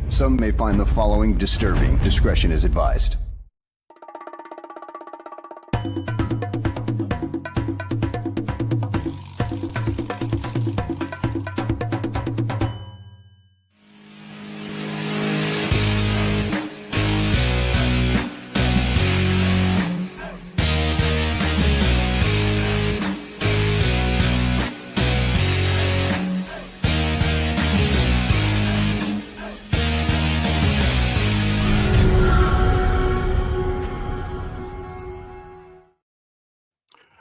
Some may find the following disturbing. Discretion is advised.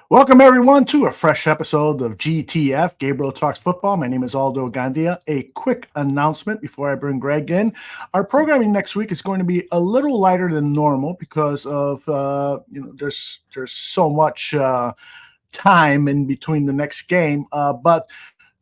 Welcome, everyone, to a fresh episode of GTF, Gabriel Talks Football. My name is Aldo Gandia. A quick announcement before I bring Greg in. Our programming next week is going to be a little lighter than normal because of, there's so much time in between the next game. But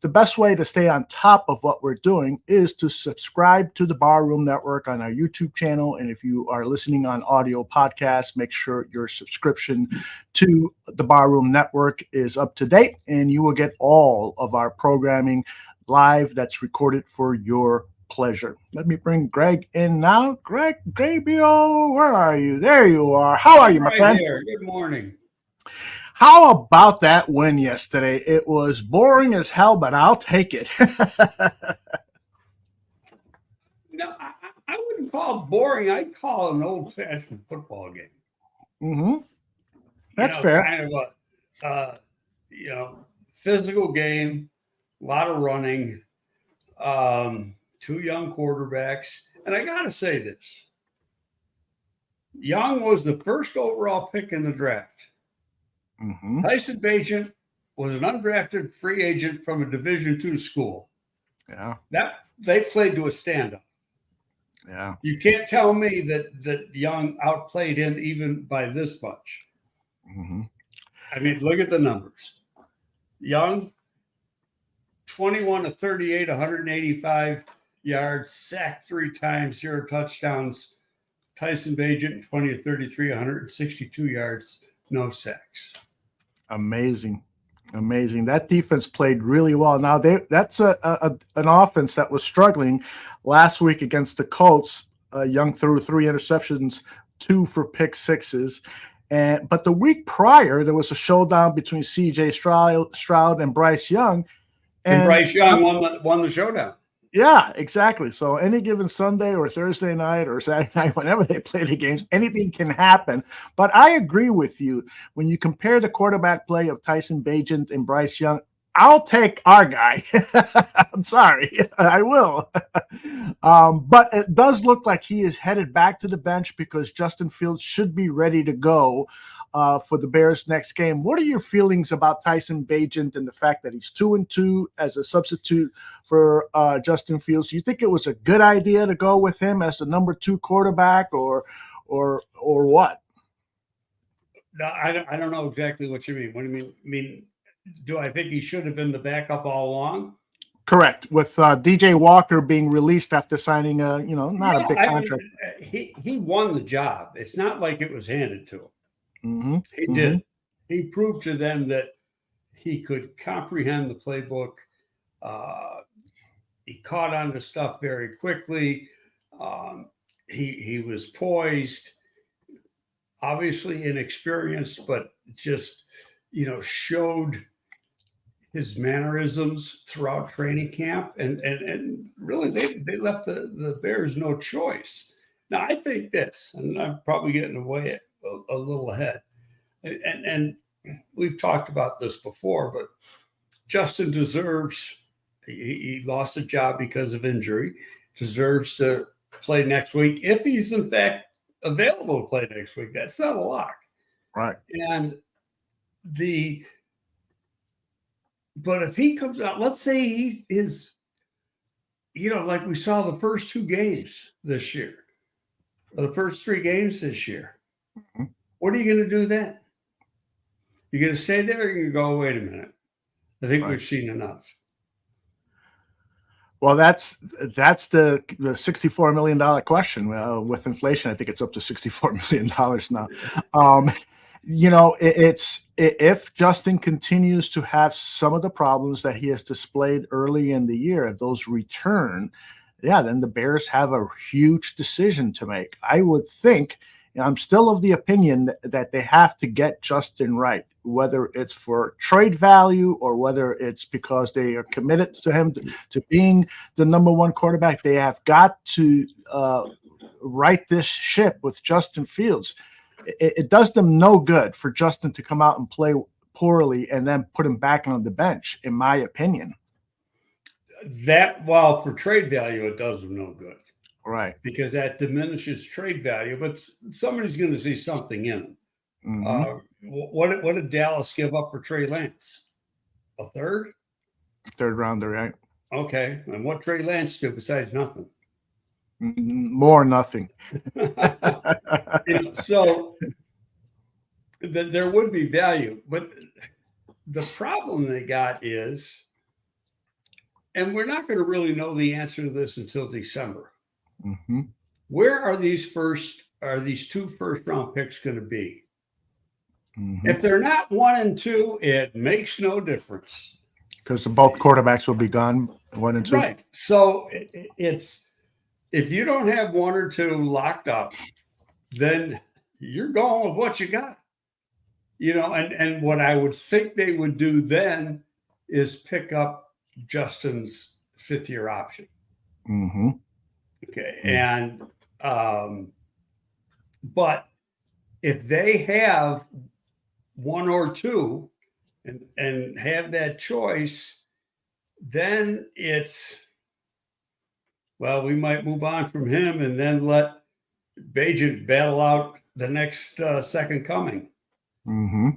the best way to stay on top of what we're doing is to subscribe to the Barroom Network on our YouTube channel. And if you are listening on audio podcasts, make sure your subscription to the Barroom Network is up to date, and you will get all of our programming live that's recorded for your pleasure. Let me bring Greg in now. Greg, Gabriel, where are you? There you are. How are you, my friend? Here. Good morning. How about that win yesterday? It was boring as hell, but I'll take it. No, I wouldn't call it boring. I'd call it an old-fashioned football game. Mm-hmm. That's fair. Kind of a, physical game, a lot of running, two young quarterbacks. And I got to say this. Young was the first overall pick in the draft. Mm-hmm. Tyson Bagent was an undrafted free agent from a Division II school. Yeah. That they played to a stand-up. Yeah. You can't tell me that Young outplayed him even by this much. Mm-hmm. I mean, look at the numbers. Young, 21 to 38, 185 yards, sacked 3 times, 0 touchdowns. Tyson Bagent, 20 to 33, 162 yards, no sacks. Amazing. That defense played really well. Now that's an offense that was struggling last week against the Colts. Young threw 3 interceptions, 2 for pick sixes. But the week prior, there was a showdown between C.J. Stroud and Bryce Young. And Bryce Young won the showdown. Yeah, exactly. So any given Sunday or Thursday night or Saturday night, whenever they play the games, anything can happen. But I agree with you. When you compare the quarterback play of Tyson Bagent and Bryce Young, I'll take our guy. I'm sorry. I will. But it does look like he is headed back to the bench because Justin Fields should be ready to go for the Bears' next game. What are your feelings about Tyson Bagent and the fact that he's 2-2 as a substitute for Justin Fields? Do you think it was a good idea to go with him as the number 2 quarterback, or what? No, I don't know exactly what you mean. What do you mean? Do I think he should have been the backup all along? Correct. With DJ Walker being released after signing a big contract. He won the job. It's not like it was handed to him. Mm-hmm. He did. He proved to them that he could comprehend the playbook. He caught on to stuff very quickly. He was poised, obviously inexperienced, but just, showed his mannerisms throughout training camp. And really they left the Bears no choice. Now, I think this, and I'm probably getting away a little ahead. And we've talked about this before, but Justin deserves, he lost a job because of injury, deserves to play next week if he's in fact available to play next week. That's not a lock. Right. And but if he comes out, let's say he is, like we saw the first 2 games this year, or the first 3 games this year. Mm-hmm. What are you going to do then? You're going to stay there, or you're going to go, wait a minute. I think we've seen enough. Well, that's the $64 million question. With inflation, I think it's up to $64 million now. It's if Justin continues to have some of the problems that he has displayed early in the year, if those return, then the Bears have a huge decision to make. I would think, and I'm still of the opinion that they have to get Justin right, whether it's for trade value or whether it's because they are committed to him to being the number one quarterback. They have got to right this ship with Justin Fields. It does them no good for Justin to come out and play poorly and then put him back on the bench, in my opinion. That, while for trade value, it does them no good. Right. Because that diminishes trade value, but somebody's going to see something in him. Mm-hmm. What did Dallas give up for Trey Lance? A third? Third rounder, right? Okay. And what Trey Lance do besides nothing? More nothing. So there would be value, but the problem they got is, and we're not going to really know the answer to this until December. Mm-hmm. Where are these two first round picks going to be? Mm-hmm. If they're not 1 and 2, it makes no difference because both quarterbacks will be gone 1 and 2. Right. So it's, if you don't have 1 or 2 locked up, then you're going with what you got. And what I would think they would do then is pick up Justin's 5th-year option. Mm-hmm. Okay. And but if they have 1 or 2 and have that choice, then it's, well, we might move on from him and then let Bagent battle out the next second coming. Mm-hmm.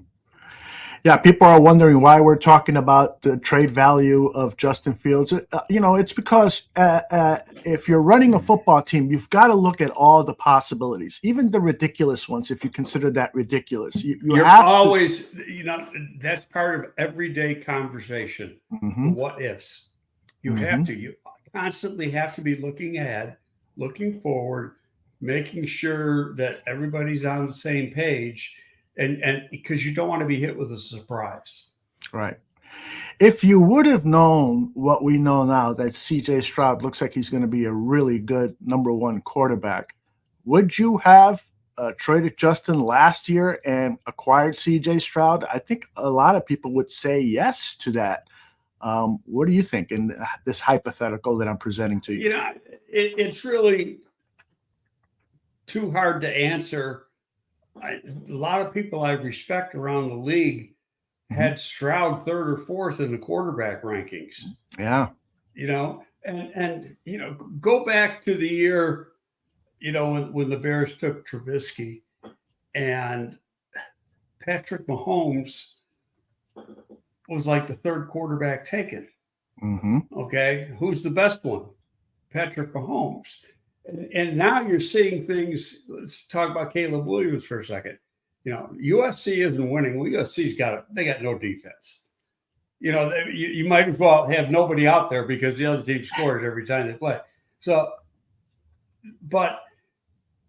Yeah, people are wondering why we're talking about the trade value of Justin Fields. It's because if you're running a football team, you've got to look at all the possibilities, even the ridiculous ones, if you consider that ridiculous. You're have always, that's part of everyday conversation, mm-hmm. the what ifs. You constantly have to be looking ahead, looking forward, making sure that everybody's on the same page. And because you don't want to be hit with a surprise. Right. If you would have known what we know now, that C.J. Stroud looks like he's going to be a really good number 1 quarterback, would you have traded Justin last year and acquired C.J. Stroud? I think a lot of people would say yes to that. What do you think in this hypothetical that I'm presenting to you? It's really too hard to answer. A lot of people I respect around the league had Stroud 3rd or 4th in the quarterback rankings. Yeah. And go back to the year, when the Bears took Trubisky and Patrick Mahomes was like the 3rd quarterback taken. Mm-hmm. Okay. Who's the best one? Patrick Mahomes. And now you're seeing things. Let's talk about Caleb Williams for a second. USC isn't winning. USC's got no defense. You might as well have nobody out there because the other team scores every time they play. So, but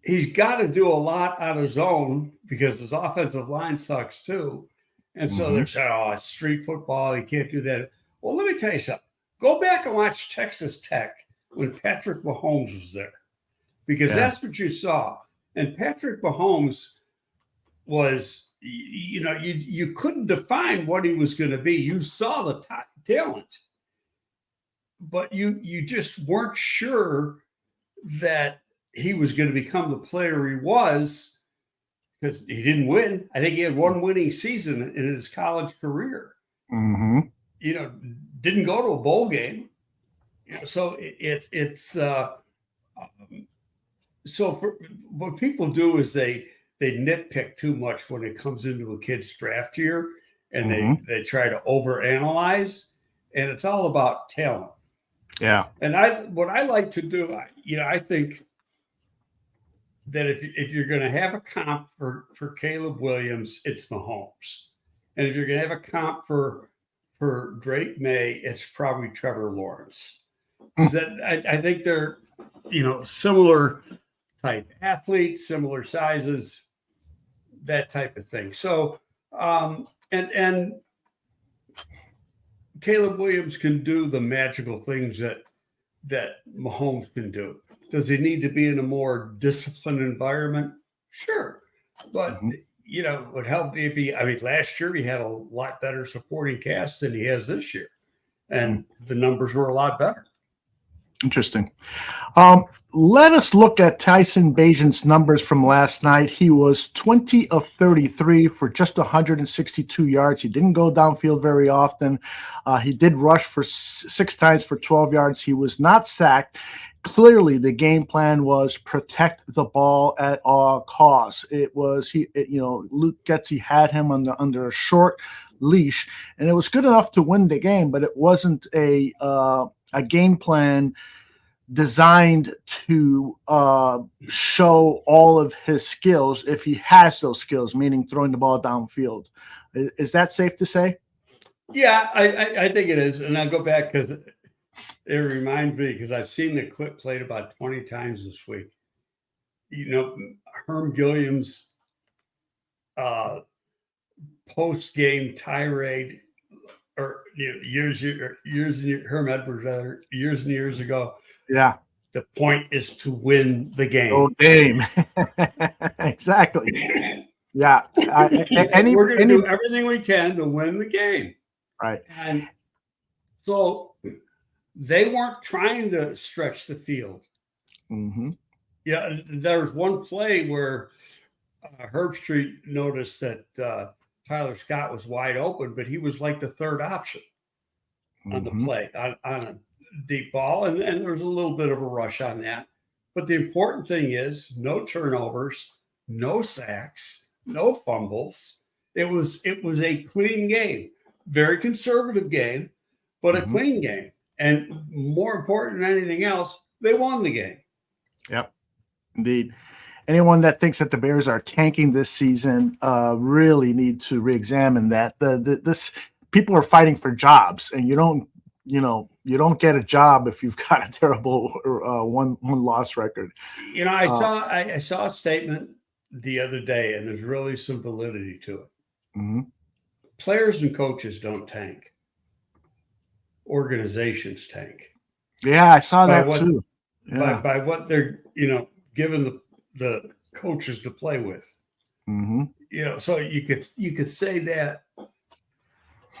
he's got to do a lot on his own because his offensive line sucks too. And so they're saying, oh, it's street football. You can't do that. Well, let me tell you something. Go back and watch Texas Tech when Patrick Mahomes was there. Because that's what you saw. And Patrick Mahomes was, you couldn't define what he was going to be. You saw the top talent, but you just weren't sure that he was going to become the player he was because he didn't win. I think he had 1 winning season in his college career. Mm-hmm. Didn't go to a bowl game. So so what people do is they nitpick too much when it comes into a kid's draft year, and they try to overanalyze, and it's all about talent. Yeah. And what I like to do, I think that if you're going to have a comp for Caleb Williams, it's Mahomes, and if you're going to have a comp for Drake May, it's probably Trevor Lawrence. Because I think they're similar type athletes, similar sizes, that type of thing. So, and Caleb Williams can do the magical things that that Mahomes can do. Does he need to be in a more disciplined environment? Sure. But, it would help if last year he had a lot better supporting cast than he has this year. And the numbers were a lot better. Interesting. Let us look at Tyson Bagent's numbers from last night. He was 20 of 33 for just 162 yards. He didn't go downfield very often. He did rush for 6 times for 12 yards. He was not sacked. Clearly, the game plan was protect the ball at all costs. It was Luke Getsy had him under a short leash, and it was good enough to win the game, but it wasn't a game plan designed to show all of his skills if he has those skills, meaning throwing the ball downfield. Is that safe to say? Yeah, I think it is. And I'll go back because it reminds me, because I've seen the clip played about 20 times this week. Herm Gilliam's post-game tirade, or Herm Edwards, rather, years and years ago. Yeah. The point is to win the game. Oh, game. Exactly. Yeah. We're going to do everything we can to win the game. Right. And so they weren't trying to stretch the field. Mm-hmm. Yeah. There was one play where Herbstreit noticed that Tyler Scott was wide open, but he was like the third option on the play on a deep ball. And there was a little bit of a rush on that. But the important thing is no turnovers, no sacks, no fumbles. It was a clean game, very conservative game, but a clean game. And more important than anything else, they won the game. Yep, indeed. Anyone that thinks that the Bears are tanking this season really need to reexamine that. This people are fighting for jobs, and you don't get a job if you've got a terrible one loss record. I saw a statement the other day, and there's really some validity to it. Mm-hmm. Players and coaches don't tank. Organizations tank. Yeah, I saw that too. Yeah. By what they're given the coaches to play with. Mm-hmm. So you could say that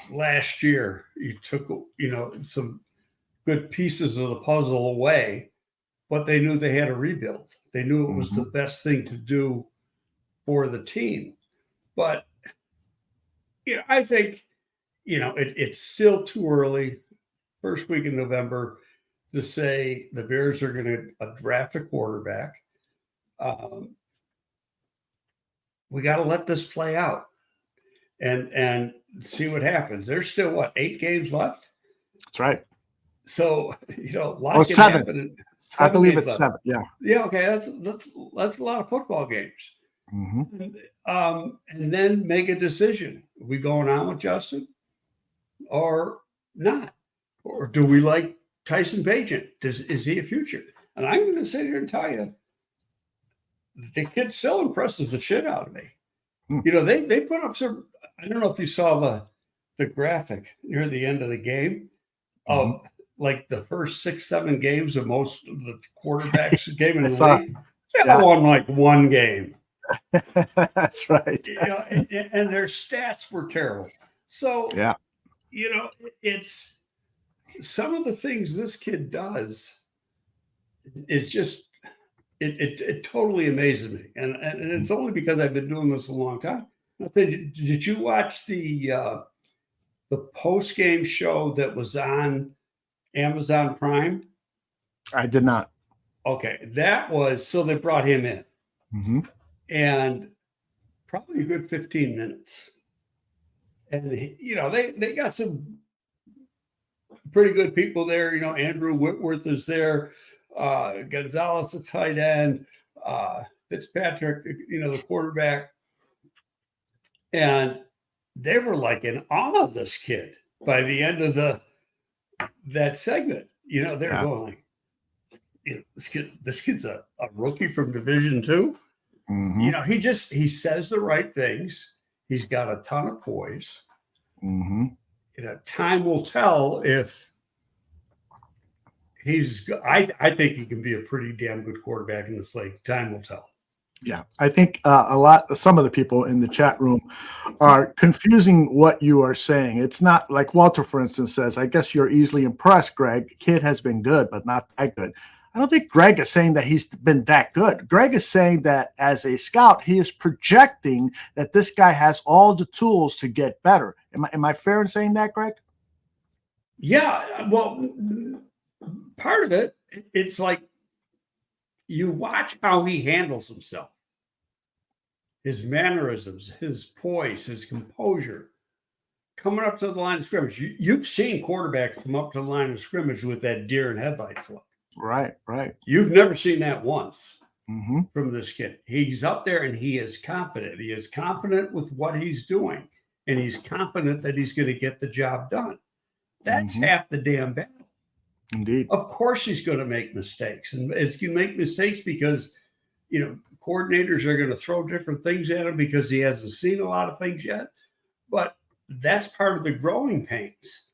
last year you took some good pieces of the puzzle away, but they knew they had to rebuild. They knew it was the best thing to do for the team. But I think it's still too early, first week in November, to say the Bears are going to draft a quarterback. We got to let this play out and see what happens. There's still 8 games left. That's right. So a lot can 7. happen. I believe it's left. 7. Yeah. Yeah. Okay. That's a lot of football games. Mm-hmm. And then make a decision. Are we going on with Justin or not? Or do we like Tyson Bagent? Is he a future? And I'm going to sit here and tell you, the kid still impresses the shit out of me. They put up some. I don't know if you saw the graphic near the end of the game of like the first 6-7 games of most of the quarterbacks game in the league. They won like one game. That's right. And their stats were terrible. So it's some of the things this kid does is just. It totally amazes me, and it's only because I've been doing this a long time. Did you watch the post-game show that was on Amazon Prime? I did not. Okay, that was so they brought him in, and probably a good 15 minutes, and they got some pretty good people there. Andrew Whitworth is there. Gonzalez, the tight end, Fitzpatrick, the quarterback. And they were like in awe of this kid by the end of that segment. They're going like, this kid's a rookie from Division II. He says the right things. He's got a ton of poise. Time will tell if I think he can be a pretty damn good quarterback in this league. Time will tell. Yeah, I think some of the people in the chat room are confusing what you are saying. It's not like Walter, for instance, says, I guess you're easily impressed, Greg. Kid has been good, but not that good. I don't think Greg is saying that he's been that good. Greg is saying that as a scout, he is projecting that this guy has all the tools to get better. Am I fair in saying that, Greg? Yeah, well, part of it, it's like you watch how he handles himself, his mannerisms, his poise, his composure, coming up to the line of scrimmage. You've seen quarterbacks come up to the line of scrimmage with that deer in headlights look. Right. You've never seen that once Mm-hmm. from this kid. He's up there and he is confident. He is confident with what he's doing, and he's confident that he's going to get the job done. That's half the damn battle. Indeed. Of course he's going to make mistakes. And he's going to make mistakes because, coordinators are going to throw different things at him because he hasn't seen a lot of things yet. But that's part of the growing pains.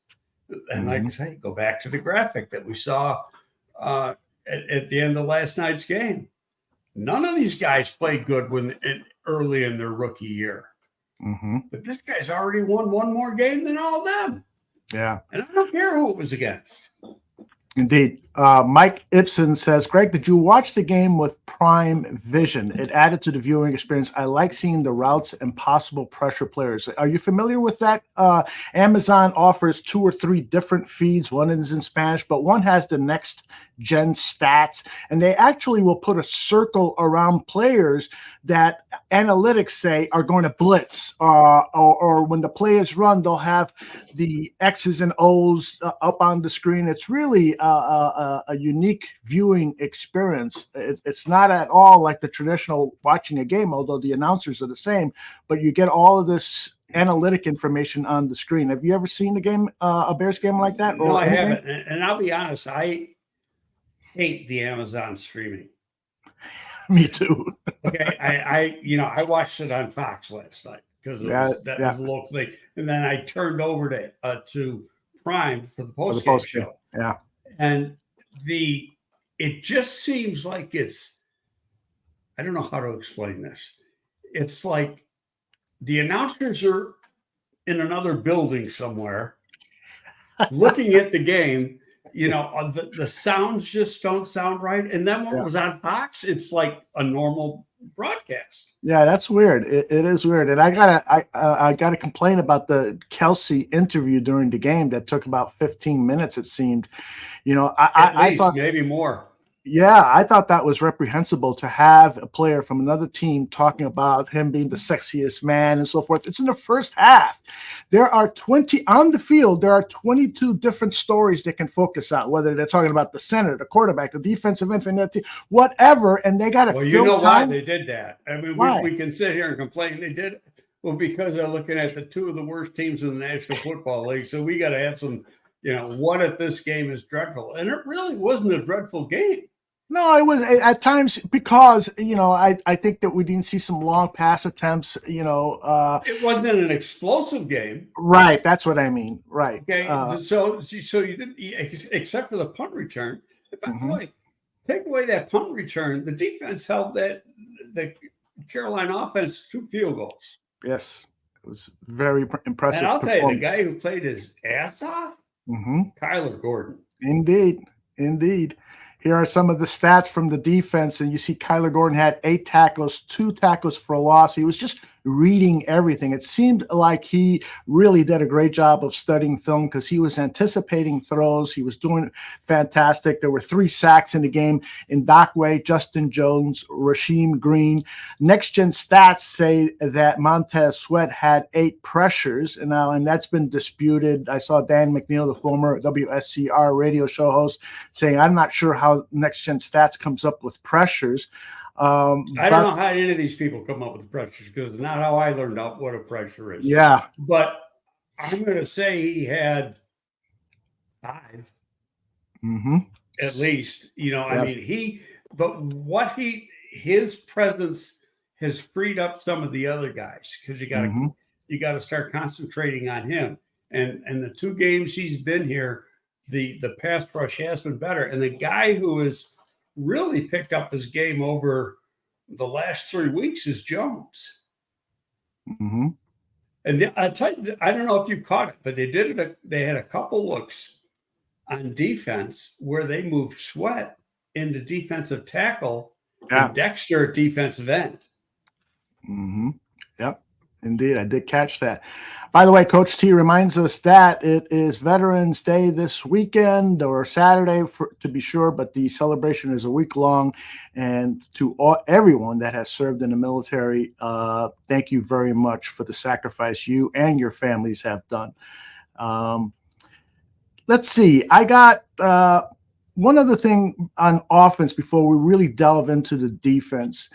And like I say, go back to the graphic that we saw at the end of last night's game. None of these guys played good early in their rookie year. Mm-hmm. But this guy's already won one more game than all of them. Yeah. And I don't care who it was against. Indeed. Mike Ibsen says, Greg, did you watch the game with prime vision? It added to the viewing experience. I like seeing the routes and possible pressure players. Are you familiar with that? Amazon offers 2 or 3 different feeds. One is in Spanish, but one has the next gen stats. And they actually will put a circle around players that analytics say are going to blitz. Or when the play is run, they'll have the X's and O's up on the screen. It's really a unique viewing experience. It's not at all like the traditional watching a game, although the announcers are the same, but you get all of this analytic information on the screen. Have you ever seen a Bears game like that? No, I haven't. And I'll be honest, I hate the Amazon streaming. Me too. Okay, I watched it on Fox last night because that was a local thing, and then I turned over to Prime for the post-game show. Yeah. And it just seems like I don't know how to explain this. It's like the announcers are in another building somewhere looking at the game. The sounds just don't sound right. And then when it was on Fox, it's like a normal broadcast. Yeah, that's weird. It is weird. And I gotta complain about the Kelsey interview during the game that took about 15 minutes, it seemed. I thought maybe more. Yeah, I thought that was reprehensible to have a player from another team talking about him being the sexiest man and so forth. It's in the first half. There are 20 on the field. There are 22 different stories they can focus on, whether they're talking about the center, the quarterback, the defensive end, whatever. And they got to. Well, you know why they did that? I mean, why? We can sit here and complain they did it. Well, because they're looking at the 2 of the worst teams in the National Football League. So we got to have some, what if this game is dreadful? And it really wasn't a dreadful game. No, it was at times because, I think that we didn't see some long pass attempts, It wasn't an explosive game. Right. That's what I mean. Right. Okay. So you didn't, except for the punt return. By the way, take away that punt return, the defense held the Carolina offense 2 field goals. Yes. It was very impressive. And I'll tell you, the guy who played his ass off, Kyler Gordon. Indeed. Here are some of the stats from the defense, and you see Kyler Gordon had 8 tackles, 2 tackles for a loss. He was just reading everything. It seemed like he really did a great job of studying film because he was anticipating throws. He was doing fantastic. There were 3 sacks in the game. Ndakwe, Justin Jones, Rasheem Green. Next Gen Stats say that Montez Sweat had 8 pressures, and that's been disputed. I saw Dan McNeil, the former WSCR radio show host, saying, I'm not sure how Next Gen Stats comes up with pressures. I don't know how any of these people come up with pressures because it's not how I learned out what a pressure is. Yeah. But I'm going to say he had 5 at least. I mean, his presence has freed up some of the other guys because you got to start concentrating on him. And the 2 games he's been here, the pass rush has been better. And the guy who has really picked up his game over the last 3 weeks is Jones. Mm-hmm. And I tell you, I don't know if you caught it, but they had a couple looks on defense where they moved Sweat into defensive tackle and Dexter defensive end. Mm-hmm. Yep. Indeed, I did catch that. By the way, Coach T reminds us that it is Veterans Day this weekend or Saturday, to be sure, but the celebration is a week long. And to everyone that has served in the military, thank you very much for the sacrifice you and your families have done. Let's see. I got one other thing on offense before we really delve into the defense.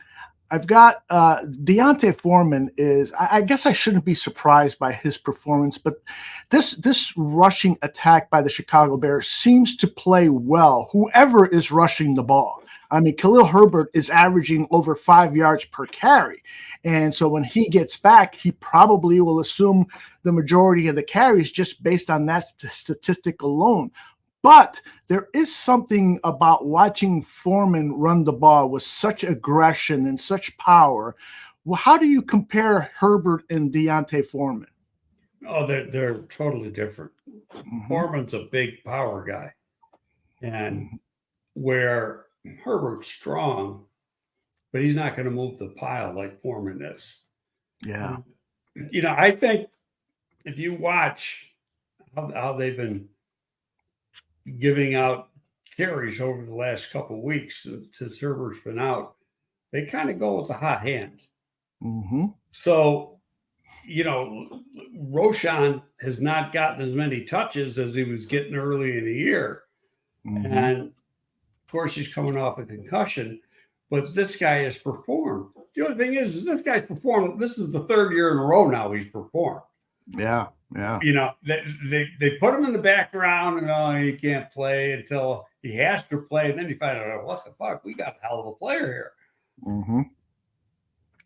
I've got D'Onta Foreman I guess I shouldn't be surprised by his performance, but this rushing attack by the Chicago Bears seems to play well, whoever is rushing the ball. I mean, Khalil Herbert is averaging over 5 yards per carry. And so when he gets back, he probably will assume the majority of the carries just based on that statistic alone. But there is something about watching Foreman run the ball with such aggression and such power. Well, how do you compare Herbert and D'Onta Foreman? Oh, they're totally different. Mm-hmm. Foreman's a big power guy. And where Herbert's strong, but he's not going to move the pile like Foreman is. Yeah. You know, I think if you watch how they've been giving out carries over the last couple of weeks since Herbert's been out, they kind of go with a hot hand. Mm-hmm. So, you know, Roschon has not gotten as many touches as he was getting early in the year. Mm-hmm. And of course, he's coming off a concussion, but this guy has performed. The other thing is this guy's performed. This is the third year in a row now he's performed. Yeah, yeah. You know, they put him in the background and he can't play until he has to play. And then you find out, what the fuck? We got a hell of a player here. Mm-hmm.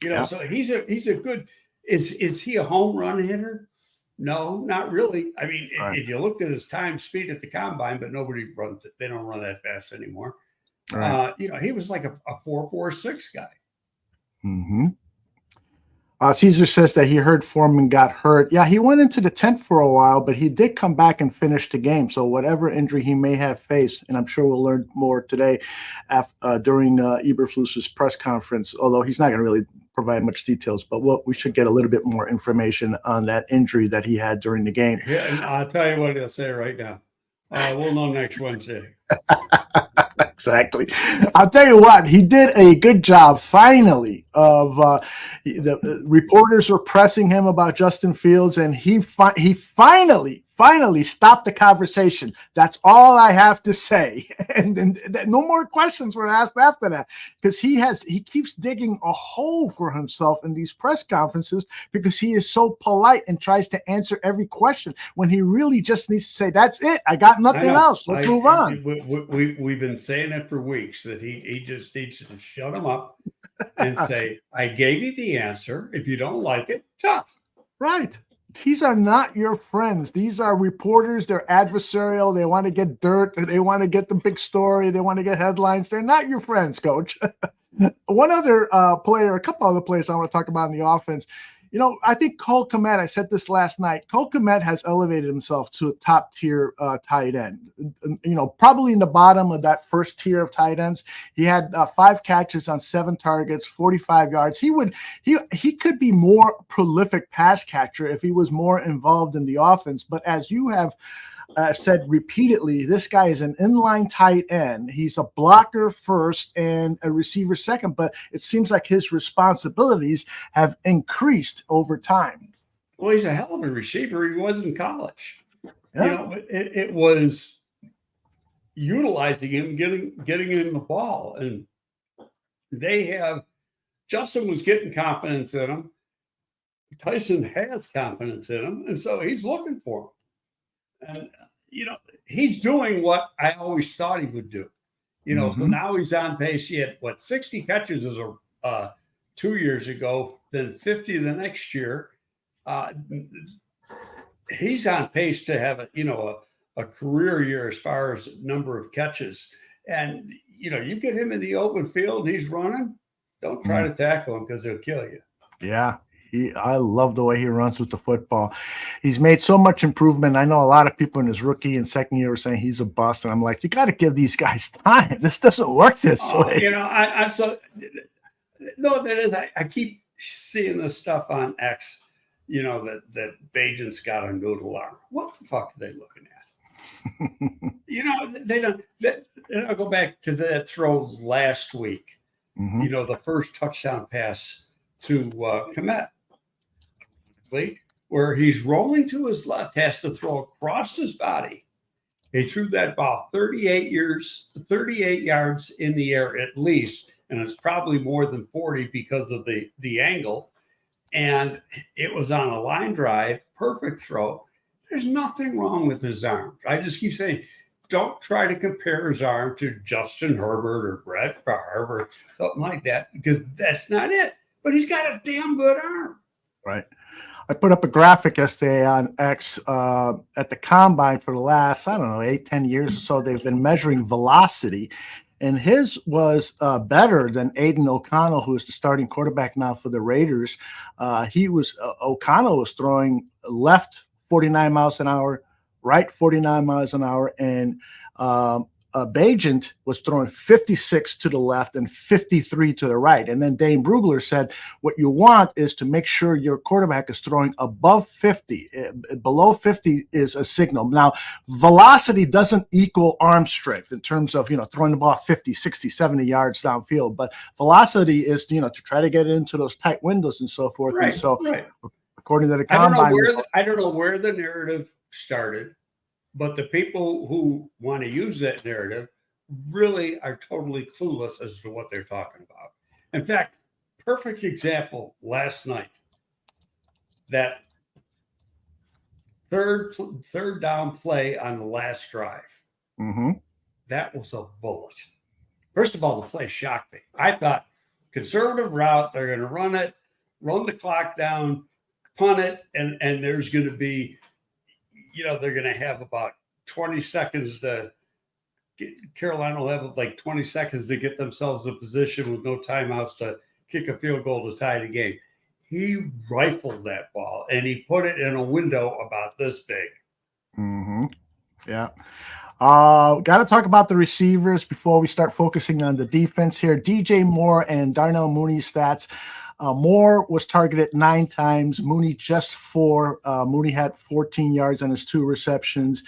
You know, so he's a good, is he a home run hitter? No, not really. I mean, if you looked at his time speed at the combine, but nobody runs it. They don't run that fast anymore. Right. You know, he was like a 4.46 guy. Mm-hmm. Caesar says that he heard Foreman got hurt. Yeah, he went into the tent for a while, but he did come back and finish the game. So whatever injury he may have faced, and I'm sure we'll learn more today during Eberflus's press conference, although he's not going to really provide much details, but we should get a little bit more information on that injury that he had during the game. Yeah, and I'll tell you what he'll say right now. We'll know next Wednesday. Exactly. I'll tell you what, he did a good job finally of the reporters were pressing him about Justin Fields, and he finally stopped the conversation. That's all I have to say. And no more questions were asked after that, because he keeps digging a hole for himself in these press conferences because he is so polite and tries to answer every question when he really just needs to say, that's it. I got nothing else. Let's move on. We've been saying it for weeks that he just needs to shut him up and say, I gave you the answer. If you don't like it, tough. Right. These are not your friends. These are reporters. They're adversarial. They want to get dirt. They want to get the big story. They want to get headlines. They're not your friends, Coach. One other player, a couple other players I want to talk about in the offense. You know, I think Cole Kmet, I said this last night, Cole Kmet has elevated himself to a top tier tight end. You know, probably in the bottom of that first tier of tight ends. He had 5 catches on 7 targets, 45 yards. He could be more prolific pass catcher if he was more involved in the offense. But as you have said repeatedly, this guy is an inline tight end. He's a blocker first and a receiver second, but it seems like his responsibilities have increased over time. Well, he's a hell of a receiver. He was in college. Yeah. You know, it was utilizing him, getting him the ball. And Justin was getting confidence in him. Tyson has confidence in him. And so he's looking for him. And, you know, he's doing what I always thought he would do. You know, so now he's on pace. He had, 60 catches as 2 years ago, then 50 the next year. He's on pace to have a a career year as far as number of catches. And, you get him in the open field and he's running, don't try to tackle him because he'll kill you. Yeah. I love the way he runs with the football. He's made so much improvement. I know a lot of people in his rookie and second year were saying he's a bust. And I'm like, you got to give these guys time. This doesn't work this way. I'm so – no, that is – I keep seeing this stuff on X, that Bagent's got a noodle arm. What the fuck are they looking at? They don't – I'll go back to that throw last week, the first touchdown pass to Kmet, where he's rolling to his left, has to throw across his body. He threw that ball 38 yards in the air at least, and it's probably more than 40 because of the angle. And it was on a line drive, perfect throw. There's nothing wrong with his arm. I just keep saying, don't try to compare his arm to Justin Herbert or Brett Favre or something like that, because that's not it. But he's got a damn good arm. Right. I put up a graphic yesterday on X at the combine for the last, 8-10 years or so. They've been measuring velocity, and his was better than Aiden O'Connell, who is the starting quarterback now for the Raiders. O'Connell was throwing left 49 miles an hour, right 49 miles an hour, and Bagent was throwing 56 to the left and 53 to the right. And then Dane Brugler said, what you want is to make sure your quarterback is throwing above 50. Below 50 is a signal. Now, velocity doesn't equal arm strength in terms of, throwing the ball 50, 60, 70 yards downfield. But velocity is, to try to get into those tight windows and so forth. Right, and so, right. According to the combine, I don't know where the narrative started. But the people who want to use that narrative really are totally clueless as to what they're talking about. In fact, perfect example last night, that third down play on the last drive. That was a bullet. First of all, the play shocked me. I thought conservative route, they're going to run it, run the clock down, punt it, and there's going to be they're going to have about 20 seconds Carolina will have like 20 seconds to get themselves in position with no timeouts to kick a field goal to tie the game. He rifled that ball, and he put it in a window about this big. Yeah. Got to talk about the receivers before we start focusing on the defense here. DJ Moore and Darnell Mooney's stats. Moore was targeted 9 times. Mooney just 4. Mooney had 14 yards on his 2 receptions.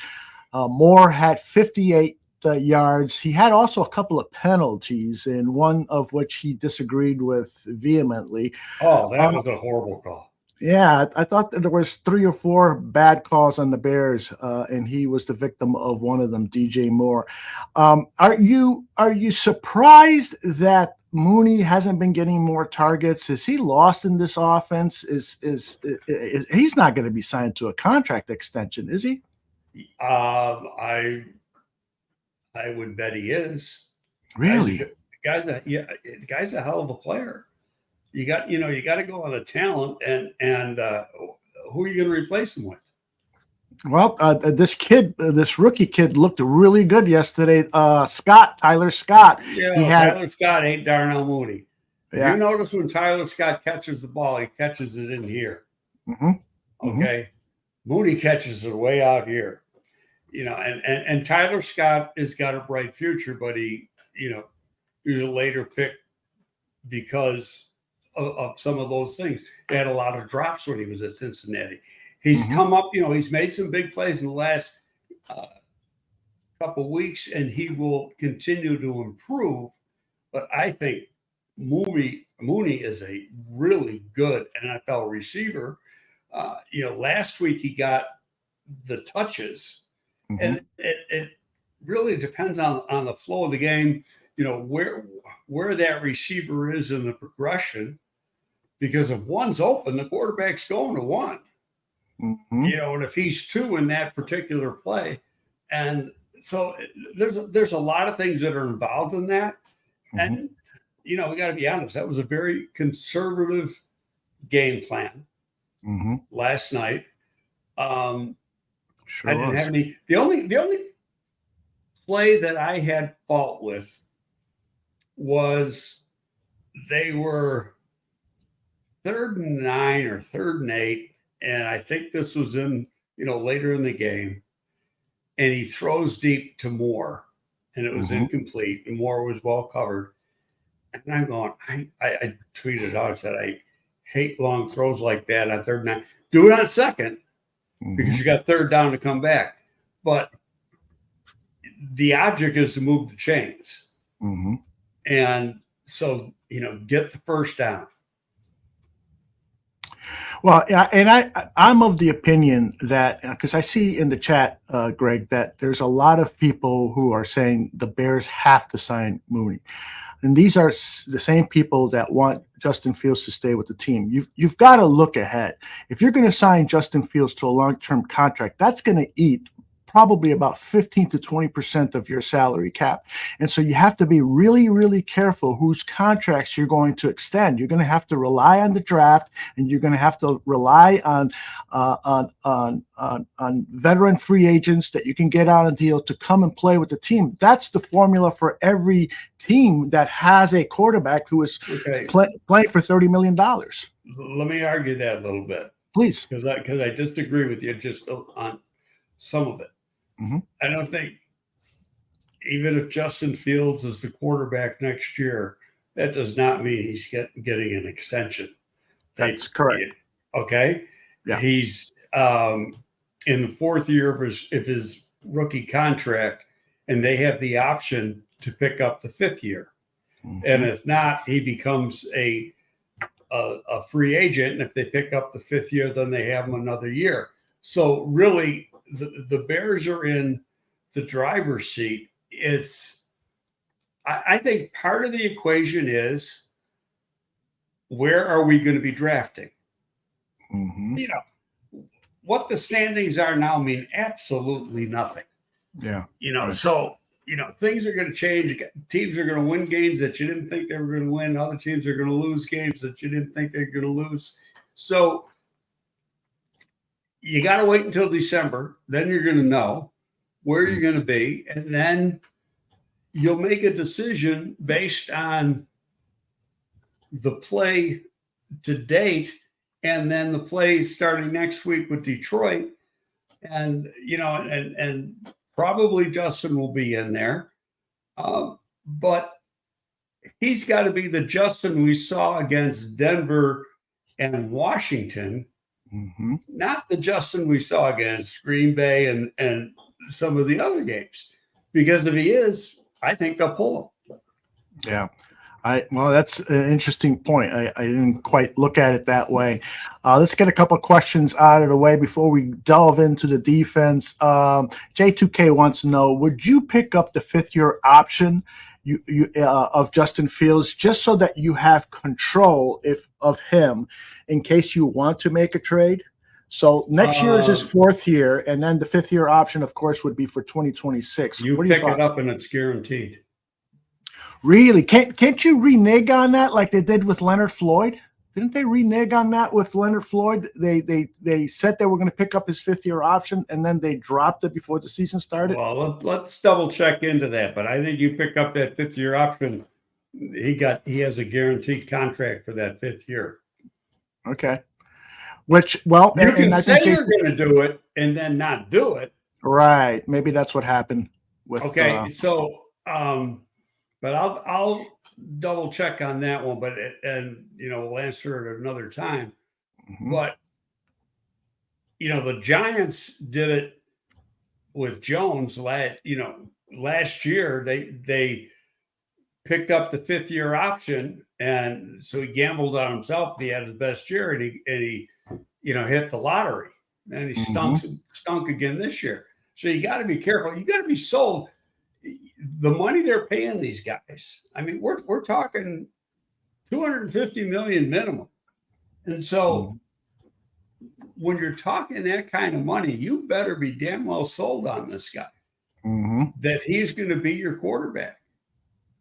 Moore had 58 yards. He had also a couple of penalties, and one of which he disagreed with vehemently. Oh, that was a horrible call. Yeah, I thought that there was 3 or 4 bad calls on the Bears, and he was the victim of one of them, DJ Moore. Are you surprised that Mooney hasn't been getting more targets? Is he lost in this offense? Is he's not going to be signed to a contract extension, is he? I would bet he is. Really? The guy's a hell of a player. You got to go on a talent, and who are you going to replace him with? Well, this rookie kid looked really good yesterday. Tyler Scott. Yeah, Tyler Scott ain't Darnell Mooney. Yeah. You notice when Tyler Scott catches the ball, he catches it in here. Okay. Mooney catches it way out here. And Tyler Scott has got a bright future, but he was a later pick because of some of those things. He had a lot of drops when he was at Cincinnati. He's come up, he's made some big plays in the last couple of weeks, and he will continue to improve. But I think Mooney is a really good NFL receiver. Last week he got the touches, and it really depends on the flow of the game, where that receiver is in the progression, because if one's open, the quarterback's going to one. And if he's 2 in that particular play, and so there's a lot of things that are involved in that, and we got to be honest, that was a very conservative game plan last night. Sure I didn't was. have any. The only play that I had fault with was they were 3rd and 9 or 3rd and 8, and I think this was in later in the game, and he throws deep to Moore, and it was incomplete, and Moore was well covered. And I'm going, I tweeted out, I said, I hate long throws like that on 3rd and 9. Do it on 2nd because you got 3rd down to come back. But the object is to move the chains. And so, get the 1st down. Well, yeah, and I'm of the opinion that, because I see in the chat, Greg, that there's a lot of people who are saying the Bears have to sign Mooney. And these are the same people that want Justin Fields to stay with the team. You've got to look ahead. If you're going to sign Justin Fields to a long-term contract, that's going to eat probably about 15 to 20% of your salary cap. And so you have to be really, really careful whose contracts you're going to extend. You're going to have to rely on the draft, and you're going to have to rely on veteran free agents that you can get on a deal to come and play with the team. That's the formula for every team that has a quarterback who is playing for $30 million. Let me argue that a little bit. Please. Because I disagree with you just on some of it. I don't think, even if Justin Fields is the quarterback next year, that does not mean he's getting an extension. That's correct. Okay? Yeah. He's in the 4th year of his rookie contract, and they have the option to pick up the 5th year. And if not, he becomes a free agent. And if they pick up the 5th year, then they have him another year. So really, the Bears are in the driver's seat. I think part of the equation is, where are we going to be drafting? What the standings are now mean absolutely nothing. Yeah. Right. So, things are going to change. Teams are going to win games that you didn't think they were going to win. Other teams are going to lose games that you didn't think they were going to lose. So you got to wait until December. Then you're going to know where you're going to be. And then you'll make a decision based on the play to date, and then the play starting next week with Detroit. And, and probably Justin will be in there. But he's got to be the Justin we saw against Denver and Washington, not the Justin we saw against Green Bay and some of the other games. Because if he is, I think they'll pull him. Yeah. Well, that's an interesting point. I didn't quite look at it that way. Let's get a couple of questions out of the way before we delve into the defense. J2K wants to know, would you pick up the 5th-year option of Justin Fields just so that you have control of him in case you want to make a trade? So next year is his 4th year, and then the 5th-year option, of course, would be for 2026. You pick it up and it's guaranteed. Really? Can't you renege on that like they did with Leonard Floyd? Didn't they renege on that with Leonard Floyd? They said they were going to pick up his 5th-year option, and then they dropped it before the season started? Well, let's double check into that. But I think you pick up that 5th-year option, he has a guaranteed contract for that 5th year. Okay. Which, well, you can say you're going to do it and then not do it. Right. Maybe that's what happened with. Okay. But I'll double check on that one. But we'll answer it at another time. But the Giants did it with Jones last year. They picked up the 5th-year option, and so he gambled on himself. He had his best year, and he hit the lottery, and he stunk again this year. So you got to be careful. You got to be sold. The money they're paying these guys. I mean, we're talking $250 million minimum, and so when you're talking that kind of money, you better be damn well sold on this guy that he's going to be your quarterback.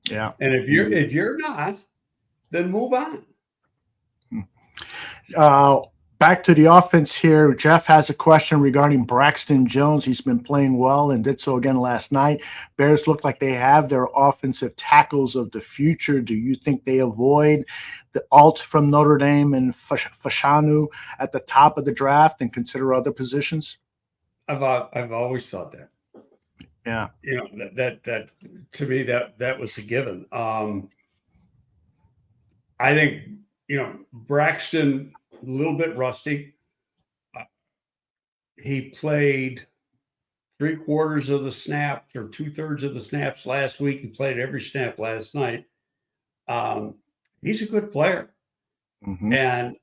Yeah, and if you're not, then move on. Back to the offense here. Jeff has a question regarding Braxton Jones. He's been playing well and did so again last night. Bears look like they have their offensive tackles of the future. Do you think they avoid the alt from Notre Dame and Fashanu at the top of the draft and consider other positions? I've always thought that. Yeah. You know, that to me, that was a given. I think, you know, Braxton, a little bit rusty. He played 3/4 of the snaps or 2/3 of the snaps last week. He played every snap last night. He's a good player, and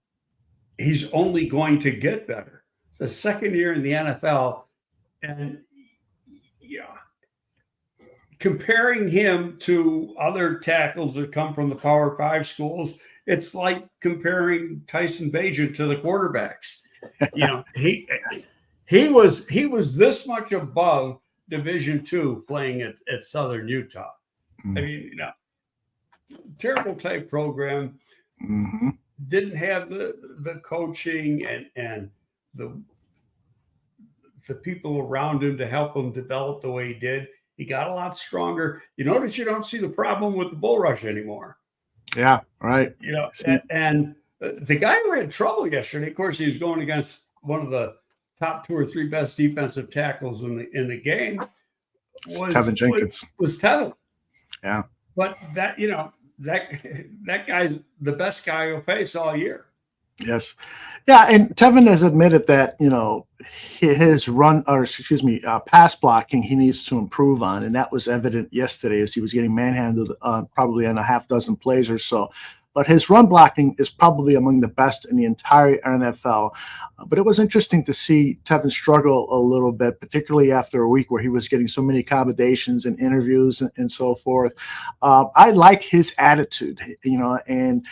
he's only going to get better. It's the second year in the NFL, and yeah, comparing him to other tackles that come from the Power 5 schools, it's like comparing Tyson Bagent to the quarterbacks. You know, he was this much above Division II playing at Southern Utah. I mean, you know, terrible type program. Didn't have the coaching and the people around him to help him develop the way he did. He got a lot stronger. You notice you don't see the problem with the bull rush anymore. Yeah, right. You know, and the guy who had trouble yesterday, of course, he was going against one of the top 2 or 3 best defensive tackles in the game. Was Tevin Jenkins. Was Tevin. Yeah. But that, you know, that guy's the best guy he'll face all year. Yes. Yeah, and Tevin has admitted that, you know, his pass blocking he needs to improve on, and that was evident yesterday as he was getting manhandled probably on a half dozen plays or so. But his run blocking is probably among the best in the entire NFL. But it was interesting to see Tevin struggle a little bit, particularly after a week where he was getting so many accommodations and interviews and so forth. I like his attitude, you know, and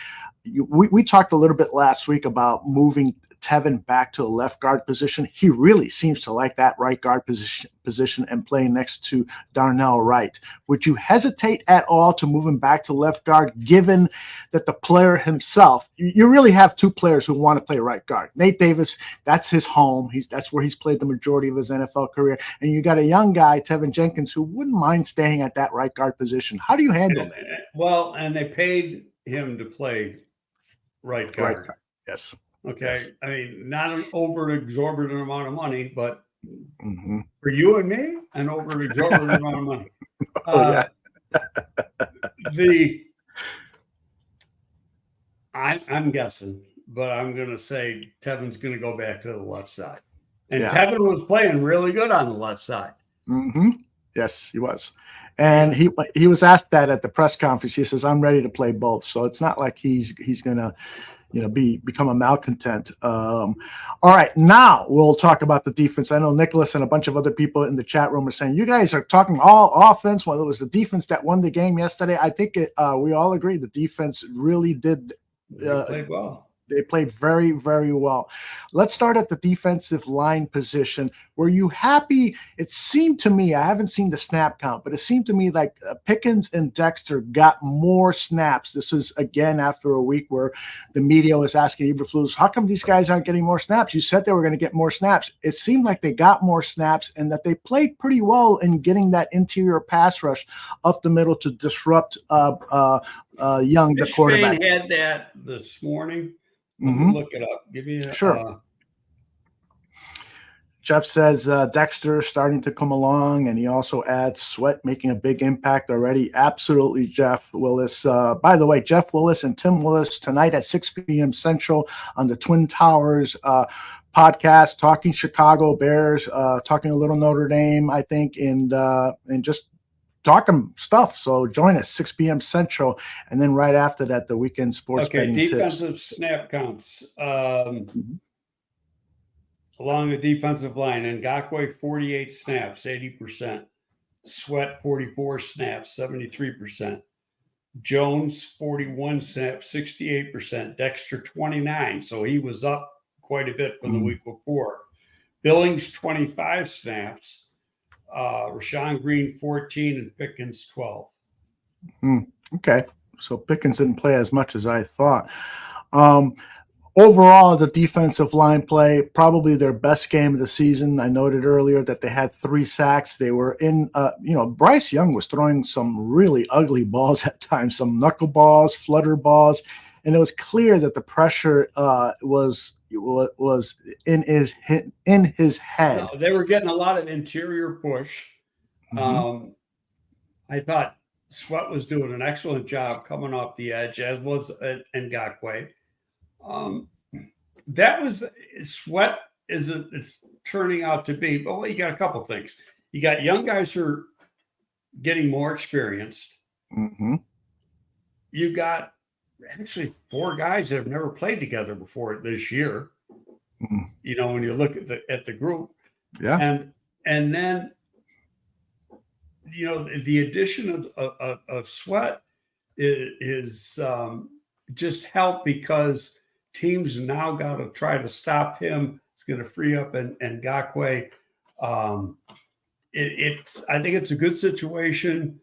we talked a little bit last week about moving Tevin back to a left guard position. He really seems to like that right guard position and playing next to Darnell Wright. Would you hesitate at all to move him back to left guard, given that the player himself, you really have 2 players who want to play right guard. Nate Davis, that's his home. That's where he's played the majority of his NFL career. And you got a young guy, Tevin Jenkins, who wouldn't mind staying at that right guard position. How do you handle that? Well, and they paid him to play right guard. Right guard. Yes. Okay. Yes. I mean, not an over-exorbitant amount of money, but for you and me, an over-exorbitant amount of money. Yeah. I'm guessing, but I'm going to say Tevin's going to go back to the left side. And Tevin was playing really good on the left side. Yes, he was. And he was asked that at the press conference. He says, I'm ready to play both. So it's not like he's going to, you know, become a malcontent. All right, now we'll talk about the defense. I know Nicholas and a bunch of other people in the chat room are saying, you guys are talking all offense. Well, it was the defense that won the game yesterday. I think we all agree the defense really did. They played well. They played very, very well. Let's start at the defensive line position. Were you happy? It seemed to me, I haven't seen the snap count, but it seemed to me like Pickens and Dexter got more snaps. This is, again, after a week where the media was asking Eberflus, how come these guys aren't getting more snaps? You said they were going to get more snaps. It seemed like they got more snaps and that they played pretty well in getting that interior pass rush up the middle to disrupt Young, the quarterback. Fishbane had that this morning. Look it up. Give me a sure. Jeff says Dexter is starting to come along, and he also adds Sweat making a big impact already. Absolutely, Jeff Willis. By the way, Jeff Willis and Tim Willis tonight at 6 p.m. Central on the Twin Towers podcast, talking Chicago Bears, talking a little Notre Dame, I think, and just talking stuff. So join us 6 p.m. Central, and then right after that, the weekend sports betting tips. Defensive snap counts along the defensive line. Ngakoue 48 snaps, 80%. Sweat 44 snaps, 73%. Jones 41 snaps, 68%. Dexter 29, so he was up quite a bit from the week before. Billings 25 snaps. Rashawn Green 14 and Pickens 12. Okay, so Pickens didn't play as much as I thought. Overall, the defensive line play, probably their best game of the season. I noted earlier that they had 3 sacks. They were in, Bryce Young was throwing some really ugly balls at times, some knuckleballs, flutter balls, and it was clear that the pressure was in his head. No, they were getting a lot of interior push. Mhm. I thought Sweat was doing an excellent job coming off the edge, as was Ngakoue. Um, that was Sweat it's turning out to be. Well, you got a couple things. You got young guys who are getting more experienced. Mhm. You got actually 4 guys that have never played together before this year. Mhm. When you look at the group, Yeah. and then the addition of Sweat is just help because teams now got to try to stop him. It's going to free up and Ngakoue. I think it's a good situation.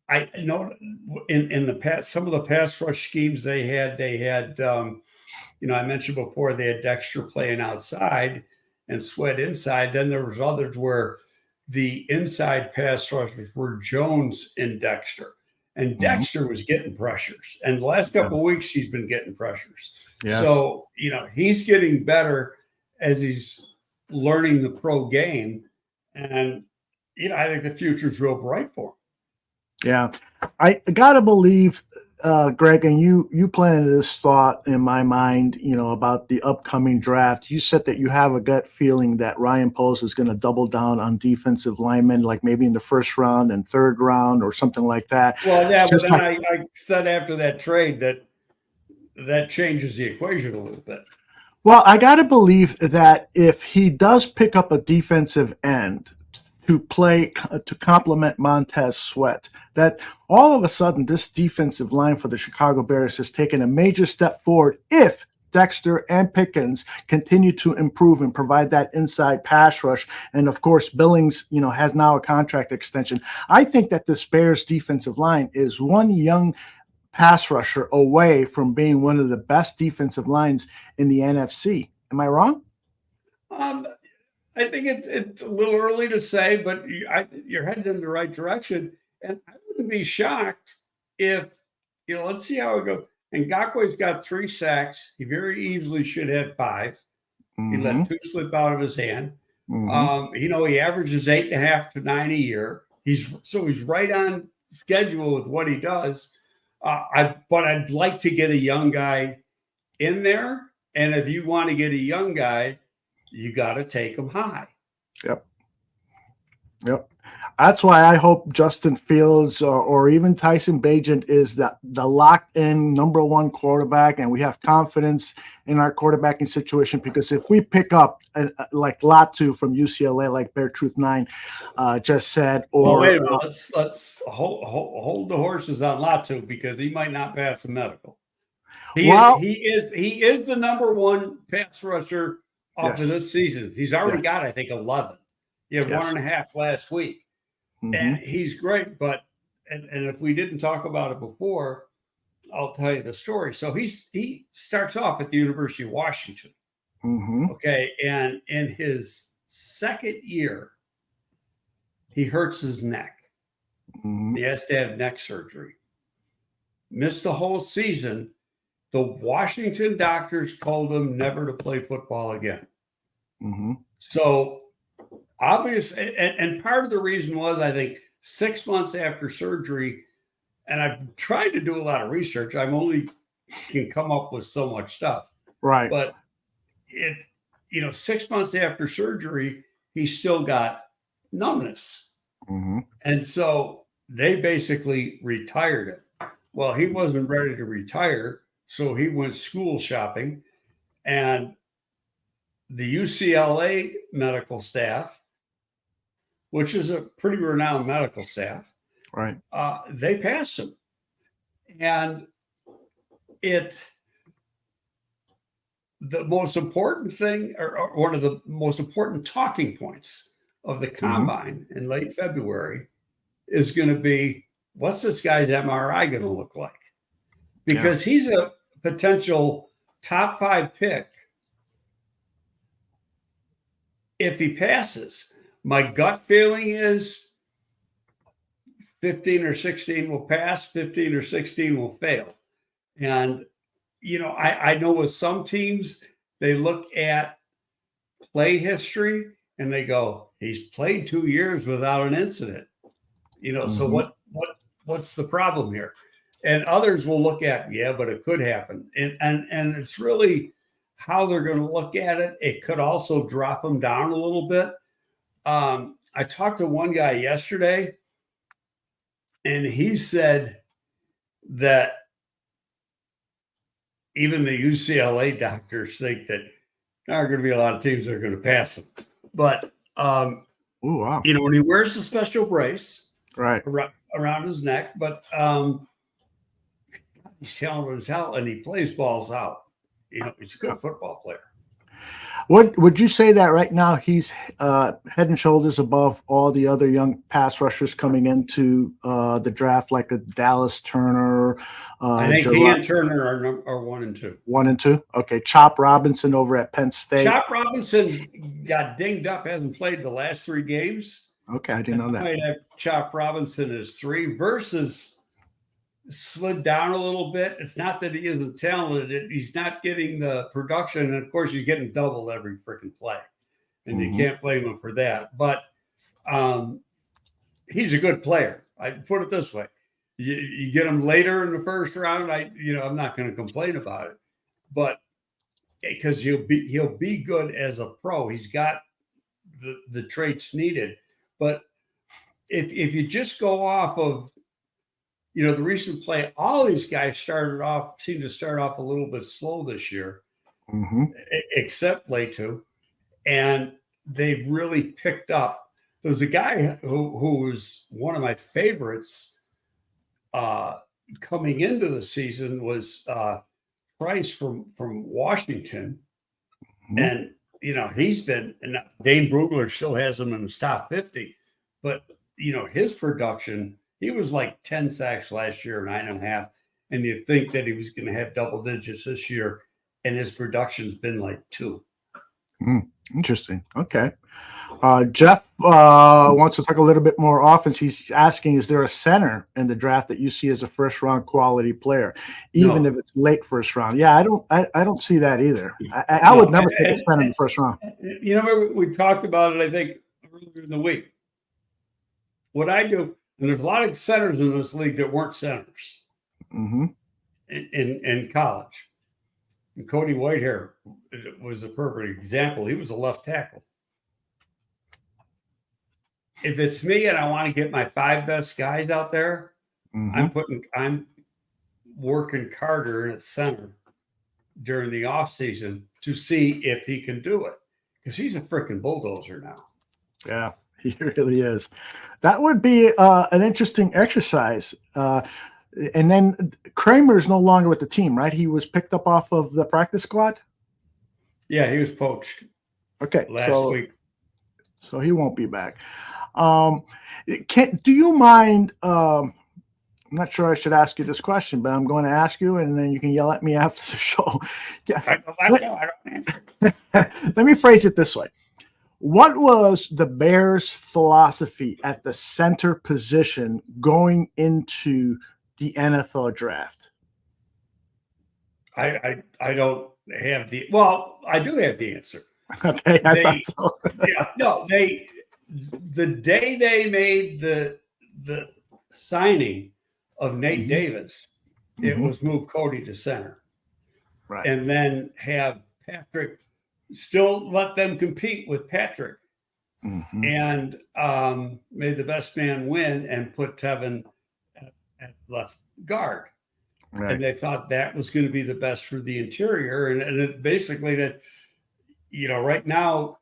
I know in the past, some of the pass rush schemes they had, I mentioned before they had Dexter playing outside and Sweat inside. Then there was others where the inside pass rushers were Jones and Dexter. And Mhm. Dexter was getting pressures. And the last couple of weeks, he's been getting pressures. Yes. So, he's getting better as he's learning the pro game. And, I think the future's real bright for him. Yeah, I gotta believe, Greg, and you planted this thought in my mind, about the upcoming draft. You said that you have a gut feeling that Ryan Poles is going to double down on defensive linemen, like maybe in the first round and third round or something like that. Well, yeah, It's but just then like, I said after that trade that changes the equation a little bit. well, I gotta believe that if he does pick up a defensive end to play to complement Montez Sweat, that all of a sudden this defensive line for the Chicago Bears has taken a major step forward if Dexter and Pickens continue to improve and provide that inside pass rush. And of course, Billings, has now a contract extension. I think that this Bears defensive line is one young pass rusher away from being one of the best defensive lines in the NFC. Am I wrong? Um, I think it's a little early to say, but you're heading in the right direction. And I wouldn't be shocked if, let's see how it goes. And Ngakoue's got 3 sacks. He very easily should have 5. He Mm-hmm. let 2 slip out of his hand. Mm-hmm. He averages 8.5 to 9 a year. He's right on schedule with what he does. But I'd like to get a young guy in there. And if you want to get a young guy, you got to take him high. Yep. That's why I hope Justin Fields or even Tyson Bagent is the locked-in number 1 quarterback, and we have confidence in our quarterbacking situation. Because if we pick up like Latu from UCLA, like Bear Truth 9 just said, or wait a minute, let's hold the horses on Latu because he might not pass the medical. He is the number 1 pass rusher of this season. He's already got, I think, 11. He had 1.5 last week. Mm-hmm. And he's great, but and if we didn't talk about it before, I'll tell you the story. So he starts off at the University of Washington. Mm-hmm. Okay, and in his second year, he hurts his neck. Mm-hmm. He has to have neck surgery. Missed the whole season. The Washington doctors told him never to play football again. Mm-hmm. So obviously, and part of the reason was, I think, 6 months after surgery, and I've tried to do a lot of research. I'm only can come up with so much stuff. Right. But 6 months after surgery, he still got numbness. Mm-hmm. And so they basically retired him. Well, he wasn't ready to retire, so he went school shopping. And the UCLA medical staff, which is a pretty renowned medical staff, right? They passed him. And the most important thing, or one of the most important talking points of the combine in late February is going to be, what's this guy's MRI going to look like? Because he's a potential top 5 pick if he passes. My gut feeling is 15 or 16 will pass, 15 or 16 will fail. And, I know with some teams, they look at play history and they go, he's played 2 years without an incident. So what's the problem here? And others will look at, but it could happen. And it's really how they're going to look at it. It could also drop them down a little bit. I talked to one guy yesterday, and he said that even the UCLA doctors think that there are going to be a lot of teams that are going to pass him. But, Ooh, wow. when he wears the special brace around his neck, but he's talented as hell, and he plays balls out. He's a good football player. What would you say that right now he's head and shoulders above all the other young pass rushers coming into the draft, like a Dallas Turner? I think he and Turner are 1 and 2. 1 and 2. Okay. Chop Robinson over at Penn State. Chop Robinson got dinged up, hasn't played the last 3 games. Okay, I didn't know that. I might have Chop Robinson as 3 versus slid down a little bit. It's not that he isn't talented. He's not getting the production. And of course, you're getting doubled every freaking play. And you can't blame him for that. But he's a good player. I put it this way. You get him later in the first round, I'm not going to complain about it. But because he'll be good as a pro. He's got the traits needed. But if you just go off of the recent play, all these guys seem to start off a little bit slow this year, except Letu, and they've really picked up. There's a guy who was one of my favorites coming into the season was Price from Washington, and he's been. And Dane Brugler still has him in his top 50, but his production. He was like 10 sacks last year, 9.5. And you'd think that he was going to have double digits this year. And his production's been like 2. Interesting. Okay. Jeff wants to talk a little bit more offense. He's asking, is there a center in the draft that you see as a first round quality player, even if it's late first round? Yeah, I don't see that either. I would never take a center in the first round. We talked about it, I think, earlier in the week. What I do, and there's a lot of centers in this league that weren't centers in college. And Cody Whitehair was a perfect example. He was a left tackle. If it's me and I want to get my 5 best guys out there, I'm working Carter in at center during the offseason to see if he can do it. Because he's a freaking bulldozer now. Yeah. He really is. That would be an interesting exercise. And then Kramer is no longer with the team, right? He was picked up off of the practice squad? Yeah, he was poached. Okay. Last week. So he won't be back. Do you mind? I'm not sure I should ask you this question, but I'm going to ask you, and then you can yell at me after the show. Let me phrase it this way. What was the Bears' philosophy at the center position going into the NFL draft? I don't have I do have the answer. Okay, I thought so. The day they made the signing of Nate Davis, it was move Cody to center. Right. And then have Patrick still let them compete with Patrick and made the best man win and put Tevin at left guard. Right. And they thought that was going to be the best for the interior. And it basically that, right now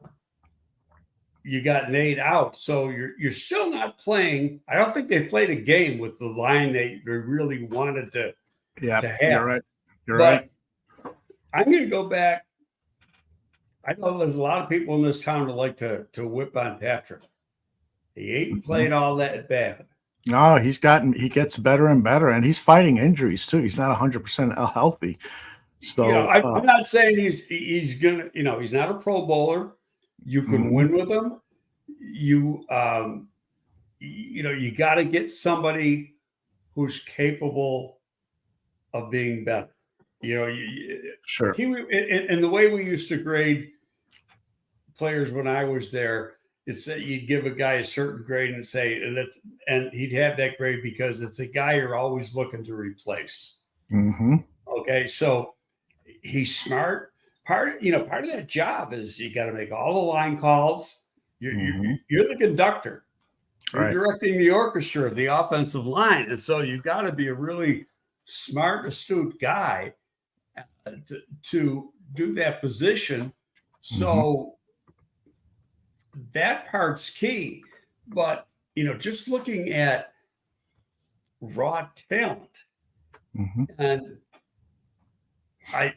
you got Nate out. So you're still not playing. I don't think they played a game with the line they really wanted to have. You're right. You're right. I'm going to go back. I know there's a lot of people in this town that like to whip on Patrick. He ain't played all that bad. No, he gets better and better, and he's fighting injuries too. He's not 100% healthy. So I'm not saying he's gonna, he's not a Pro Bowler. You can win with him. You you got to get somebody who's capable of being better. sure. And the way we used to grade players when I was there, it's that you'd give a guy a certain grade and say, and he'd have that grade because it's a guy you're always looking to replace. Mm-hmm. Okay, so he's smart. Part of that job is you got to make all the line calls. You're the conductor. You're directing the orchestra of the offensive line, and so you've got to be a really smart, astute guy to do that position. So that part's key. But just looking at raw talent, and I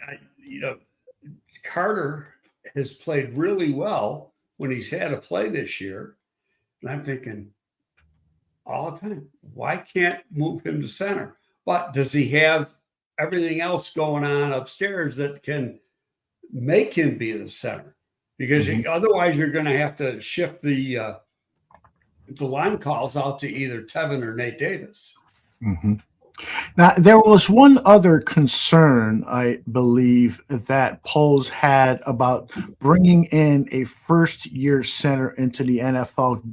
Carter has played really well when he's had to play this year, and I'm thinking all the time, why can't move him to center? But does he have everything else going on upstairs that can make him be the center? Because otherwise you're going to have to shift the line calls out to either Tevin or Nate Davis. Now, there was one other concern, I believe, that Poles had about bringing in a first-year center into the NFL,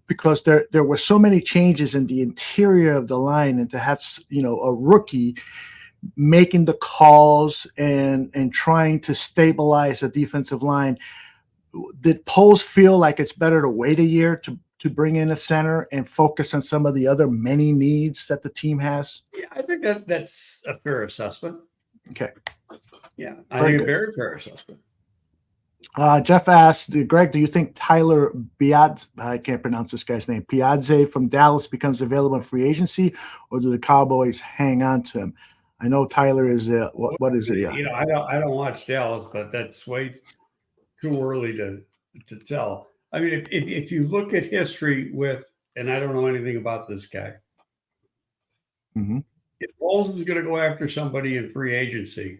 because there were so many changes in the interior of the line, and to have a rookie making the calls and trying to stabilize the defensive line. Did Poles feel like it's better to wait a year to bring in a center and focus on some of the other many needs that the team has? Yeah, I think that's a fair assessment. Okay. Yeah, I think a very fair assessment. Jeff asked, Greg, do you think Tyler Piazza, I can't pronounce this guy's name, Piazza from Dallas becomes available in free agency, or do the Cowboys hang on to him? I know Tyler is what is it? I don't watch Dallas, but that's way too early to tell. I mean, if you look at history and I don't know anything about this guy, if Poles is going to go after somebody in free agency,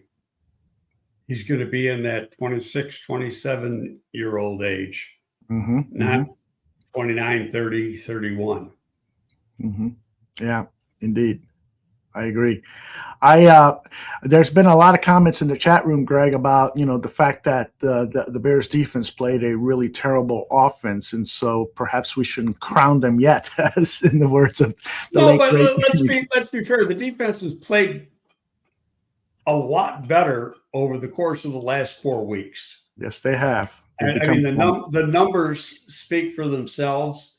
he's going to be in that 26, 27-year-old age, not 29, 30, 31. Yeah, indeed. I agree. There's been a lot of comments in the chat room, Greg, about the fact that the Bears defense played a really terrible offense, and so perhaps we shouldn't crown them yet, as in the words of the late great. Let's be fair. The defense has played a lot better over the course of the last 4 weeks. Yes, they have. The numbers speak for themselves.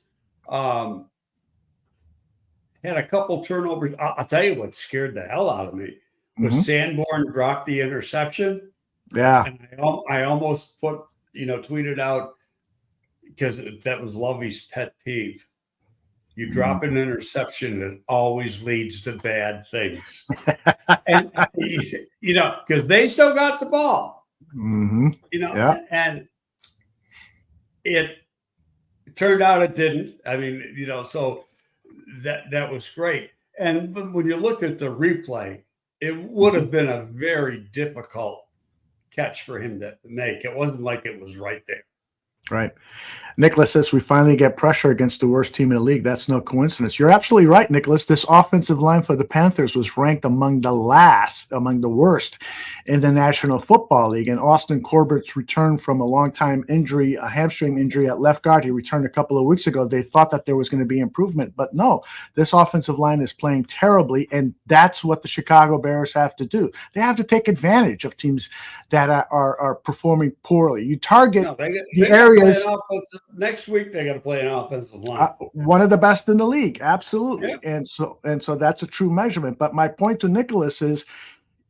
Had a couple turnovers. I'll tell you what scared the hell out of me was Sanborn dropped the interception. Yeah. And I almost tweeted out, because that was Lovey's pet peeve. You drop an interception, it always leads to bad things. And, because they still got the ball. And it turned out it didn't. I mean, so that was great. And when you looked at the replay, it would have been a very difficult catch for him to make. It wasn't like it was right there. Right. Nicholas says we finally get pressure against the worst team in the league. That's no coincidence. You're absolutely right, Nicholas. This offensive line for the Panthers was ranked among the worst in the National Football League. And Austin Corbett's return from a long-time injury, a hamstring injury at left guard, he returned a couple of weeks ago. They thought that there was going to be improvement, but no, this offensive line is playing terribly, and that's what the Chicago Bears have to do. They have to take advantage of teams that are performing poorly. You target the areas. Next week they got to play an offensive line. One of the best in the league, absolutely. Yeah. And so that's a true measurement. But my point to Nicholas is,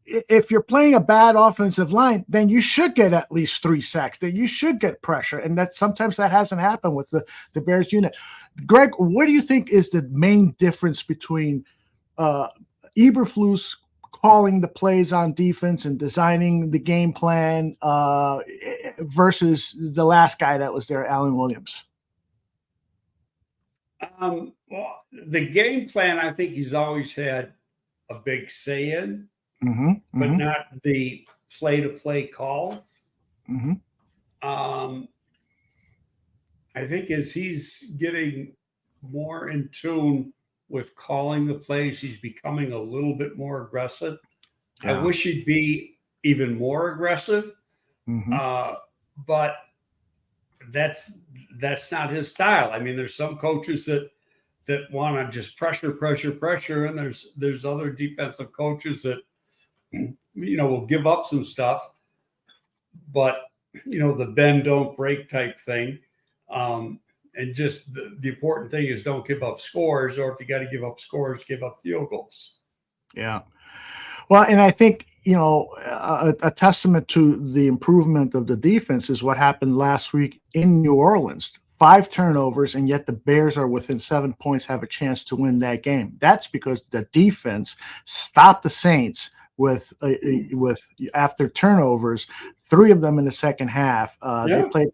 if you're playing a bad offensive line, then you should get at least 3 sacks. Then you should get pressure, and that sometimes that hasn't happened with the Bears unit. Greg, what do you think is the main difference between Eberflus calling the plays on defense and designing the game plan versus the last guy that was there, Alan Williams? Well, the game plan, I think he's always had a big say in. but not the play-to-play call. I think as he's getting more in tune with calling the plays, he's becoming a little bit more aggressive. I wish he'd be even more aggressive, but that's not his style. I mean, there's some coaches that want to just pressure, and there's other defensive coaches that will give up some stuff, but the bend don't break type thing. And just the important thing is don't give up scores, or if you got to give up scores, give up field goals. Yeah. Well, and I think, a testament to the improvement of the defense is what happened last week in New Orleans. 5 turnovers, and yet the Bears are within 7 points, have a chance to win that game. That's because the defense stopped the Saints with after turnovers, 3 of them in the second half. They played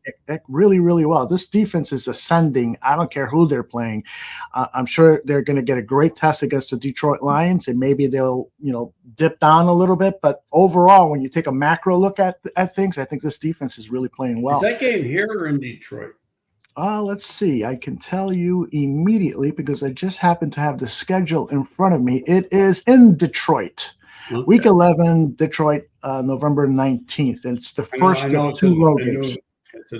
really, really well. This defense is ascending. I don't care who they're playing. I'm sure they're going to get a great test against the Detroit Lions, and maybe they'll, dip down a little bit. But overall, when you take a macro look at things, I think this defense is really playing well. Is that game here or in Detroit? Let's see. I can tell you immediately because I just happen to have the schedule in front of me. It is in Detroit. Okay. Week 11, Detroit, November 19th. And it's the first of 2 road games. It's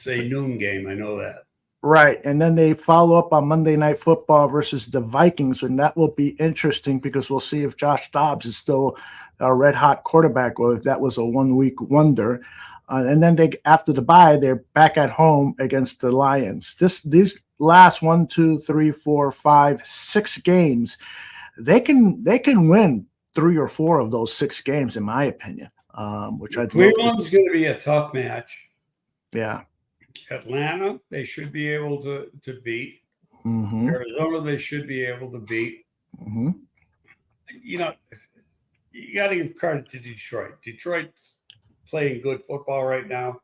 a noon game. I know that. Right. And then they follow up on Monday Night Football versus the Vikings. And that will be interesting because we'll see if Josh Dobbs is still a red-hot quarterback or if that was a one-week wonder. And then after the bye, they're back at home against the Lions. These last 1, 2, 3, 4, 5, 6 games, they can win 3 or 4 of those 6 games, in my opinion. Which Cleveland's going to be a tough match. Yeah. Atlanta, they should be able to beat. Arizona, they should be able to beat. You got to give credit to Detroit. Detroit's playing good football right now.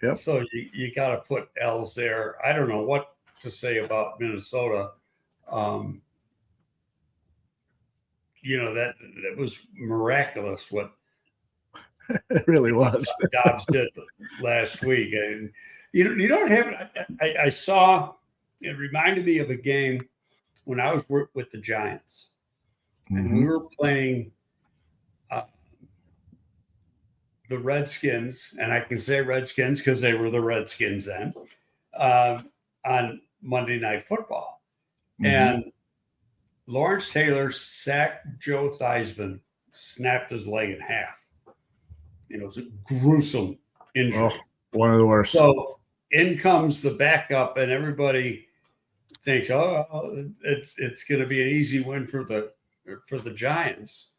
Yep. So you got to put L's there. I don't know what to say about Minnesota. That was miraculous what it really was. Dobbs did last week. And you don't have I saw it reminded me of a game when I was with the Giants. And we were playing the Redskins, and I can say Redskins because they were the Redskins then, on Monday Night Football. And Lawrence Taylor sacked Joe Theismann, snapped his leg in half. It was a gruesome injury. Oh, one of the worst. So in comes the backup, and everybody thinks, it's going to be an easy win for the Giants.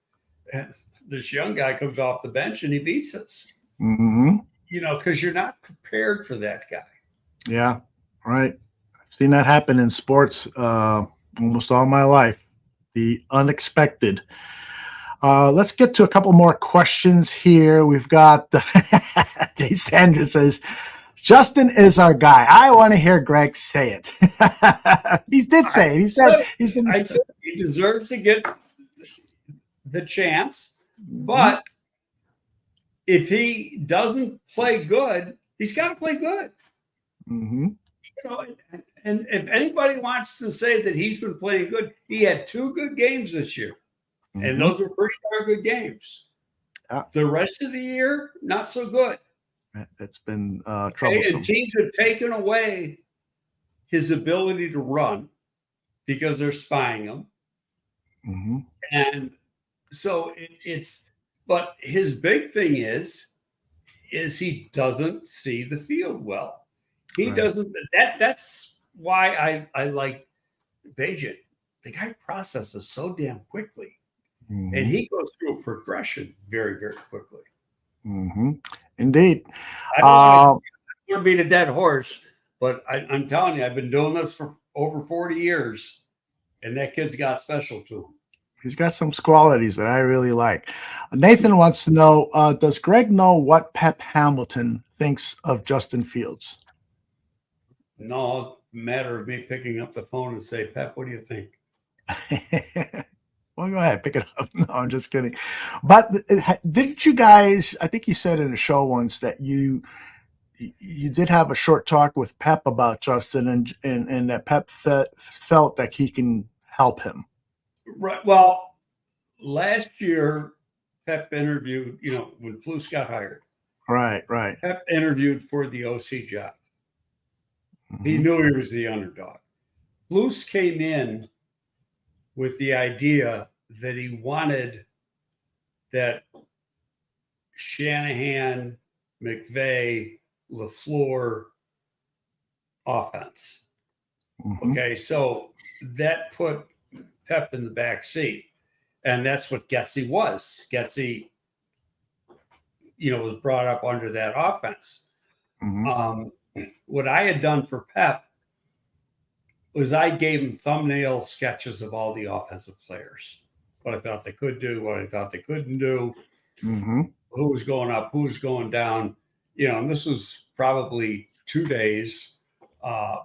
And this young guy comes off the bench and he beats us. Because you're not prepared for that guy. Yeah, right. I've seen that happen in sports almost all my life. The unexpected. Let's get to a couple more questions here. We've got Dave Sanders says, Justin is our guy. I want to hear Greg say it. He did say it. He said I said he deserves to get the chance, but if he doesn't play good, he's got to play good. And if anybody wants to say that he's been playing good, he had 2 good games this year, and those were pretty darn good games. The rest of the year, not so good. It's been troublesome. And teams have taken away his ability to run because they're spying him. And so but his big thing is he doesn't see the field well. He doesn't. That's why I like Bagent. The guy processes so damn quickly, and he goes through a progression very, very quickly. Indeed. I don't want to beat a dead horse, but I'm telling you, I've been doing this for over 40 years, and that kid's got special to him. He's got some qualities that I really like. Nathan wants to know, does Greg know what Pep Hamilton thinks of Justin Fields? No, matter of me picking up the phone and say, Pep, what do you think? Well, go ahead, pick it up. No, I'm just kidding. But didn't you guys? I think you said in a show once that you did have a short talk with Pep about Justin, and that Pep felt that he can help him. Right. Well, last year, Pep interviewed, when Flus got hired. Right. Pep interviewed for the OC job. Mm-hmm. He knew he was the underdog. Flus came in with the idea that he wanted that Shanahan, McVay, LaFleur offense. Mm-hmm. Okay, so that put Pep in the back seat, and that's what Getsy was. Getsy, was brought up under that offense. Mm-hmm. What I had done for Pep was I gave him thumbnail sketches of all the offensive players, what I thought they could do, what I thought they couldn't do, Mm-hmm. who was going up, who was going down, and this was probably 2 days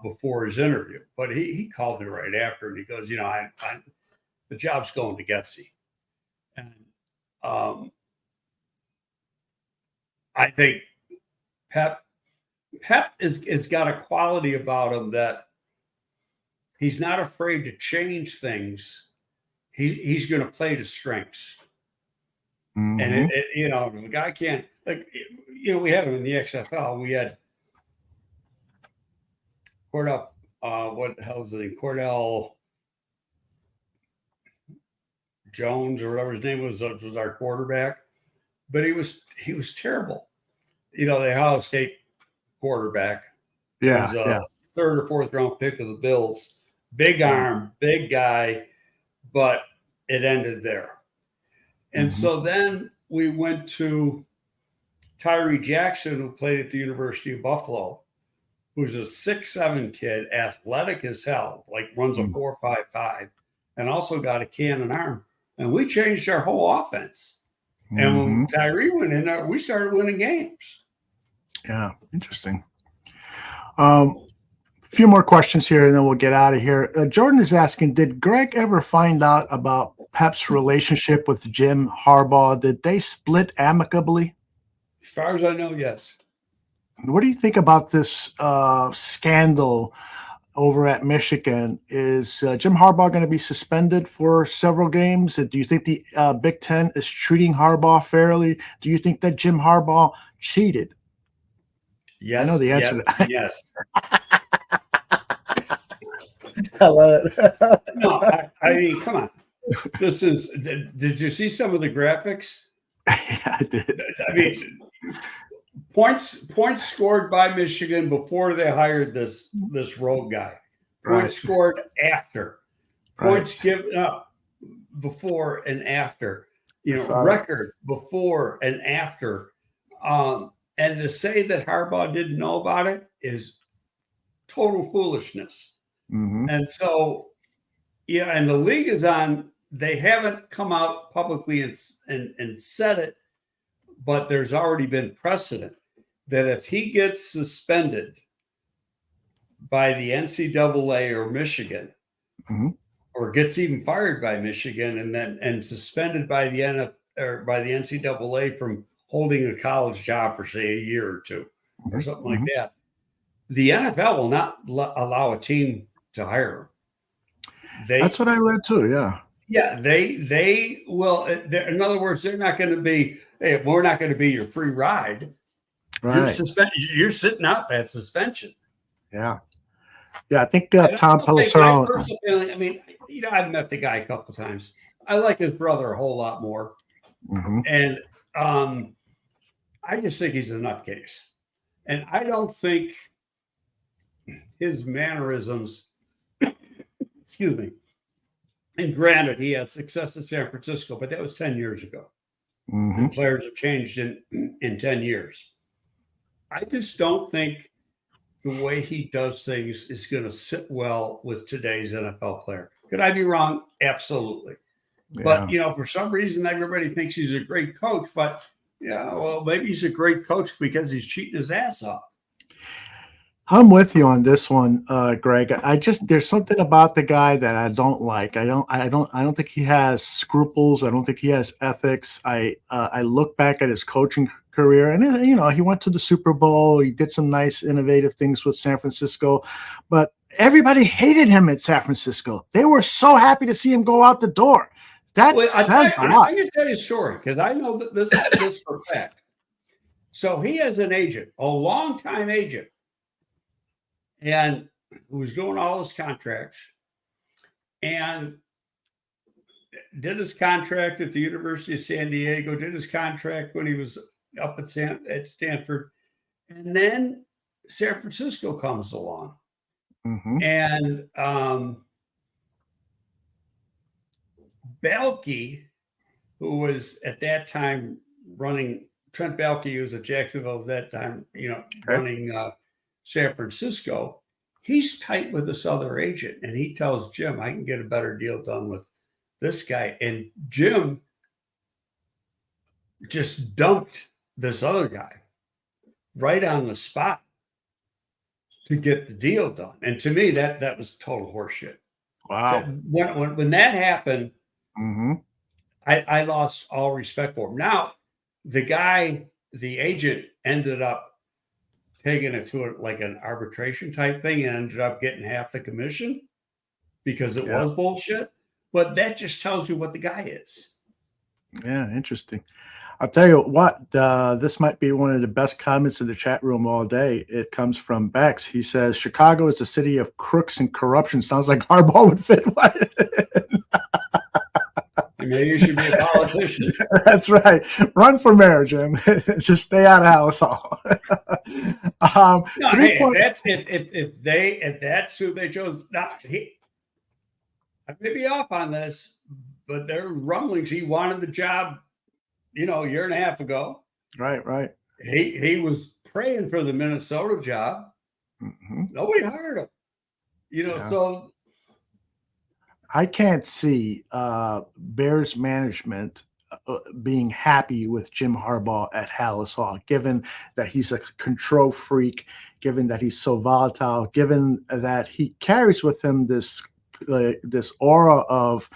before his interview. But he called me right after, and he goes, the job's going to Getsy. And I think Pep is got a quality about him that he's not afraid to change things. He's going to play to strengths. Mm-hmm. And the guy can't, we have him in the XFL. We had Cordell, what the hell is it? Cordell Jones or whatever his name was our quarterback, but he was terrible. The Ohio State quarterback. Yeah, was a third or fourth round pick of the Bills. Big arm, big guy, but it ended there. And so then we went to Tyree Jackson, who played at the University of Buffalo, who's a 6'7" kid, athletic as hell, like runs a 4.55, and also got a cannon arm. And we changed our whole offense. And when Tyree went in there, we started winning games. Yeah, interesting. Few more questions here, and then we'll get out of here. Jordan is asking, did Greg ever find out about Pep's relationship with Jim Harbaugh? Did they split amicably? As far as I know, yes. What do you think about this scandal over at Michigan? Is Jim Harbaugh going to be suspended for several games? Do you think the Big Ten is treating Harbaugh fairly? Do you think that Jim Harbaugh cheated? Yes. I know the answer to that. Yes. I love it. No, I mean, come on. Did you see some of the graphics? Yeah, I did. I mean, points scored by Michigan before they hired this rogue guy. Points scored after. Points given up before and after. Record before and after. And to say that Harbaugh didn't know about it is total foolishness. Mm-hmm. And so, and the league is on. They haven't come out publicly and said it, but there's already been precedent that if he gets suspended by the NCAA or Michigan, or gets even fired by Michigan and suspended by the NCAA from holding a college job for, say, a year or two or something like that, the NFL will not allow a team to hire him. That's what I read too. Yeah. Yeah, they will. In other words, they're not going to be. Hey, we're not going to be your free ride. Right. You're sitting out that suspension. Yeah. Yeah, I think Tom Pelissero. I mean, I've met the guy a couple of times. I like his brother a whole lot more, and I just think he's a nutcase, and I don't think his mannerisms. Excuse me. And granted, he had success in San Francisco, but that was 10 years ago. And players have changed in 10 years. I just don't think the way he does things is going to sit well with today's NFL player. Could I be wrong? Absolutely. Yeah. But, for some reason, everybody thinks he's a great coach. But, well, maybe he's a great coach because he's cheating his ass off. I'm with you on this one, Greg. There's something about the guy that I don't like. I don't think he has scruples. I don't think he has ethics. I look back at his coaching career, and he went to the Super Bowl. He did some nice, innovative things with San Francisco, but everybody hated him at San Francisco. They were so happy to see him go out the door. That Well, says a lot. I'm going to tell you a story because I know that this for a fact. So he has an agent, a longtime agent, and who was doing all his contracts and did his contract at the University of San Diego, did his contract when he was up at Stanford, and then San Francisco comes along, and Balke, who was at that time running Trent Balke, who was at Jacksonville at that time, running San Francisco. He's tight with this other agent, and he tells Jim, "I can get a better deal done with this guy." And Jim just dumped this other guy right on the spot to get the deal done. And to me, that was total horseshit. Wow. So when that happened, I lost all respect for him. Now, the agent ended up taking it to like an arbitration type thing and ended up getting half the commission because it was bullshit. But that just tells you what the guy is. Yeah, interesting. I'll tell you what, this might be one of the best comments in the chat room all day. It comes from Bex. He says, Chicago is a city of crooks and corruption. Sounds like Harbaugh would fit right in. Maybe you should be a politician. That's right. Run for mayor, Jim. Just stay out of Hallis Hall. If that's who they chose, I may be off on this, but there were rumblings he wanted the job, a year and a half ago. Right. He was praying for the Minnesota job. Nobody hired him. So I can't see Bears management being happy with Jim Harbaugh at Hallis Hall, given that he's a control freak, given that he's so volatile, given that he carries with him this aura of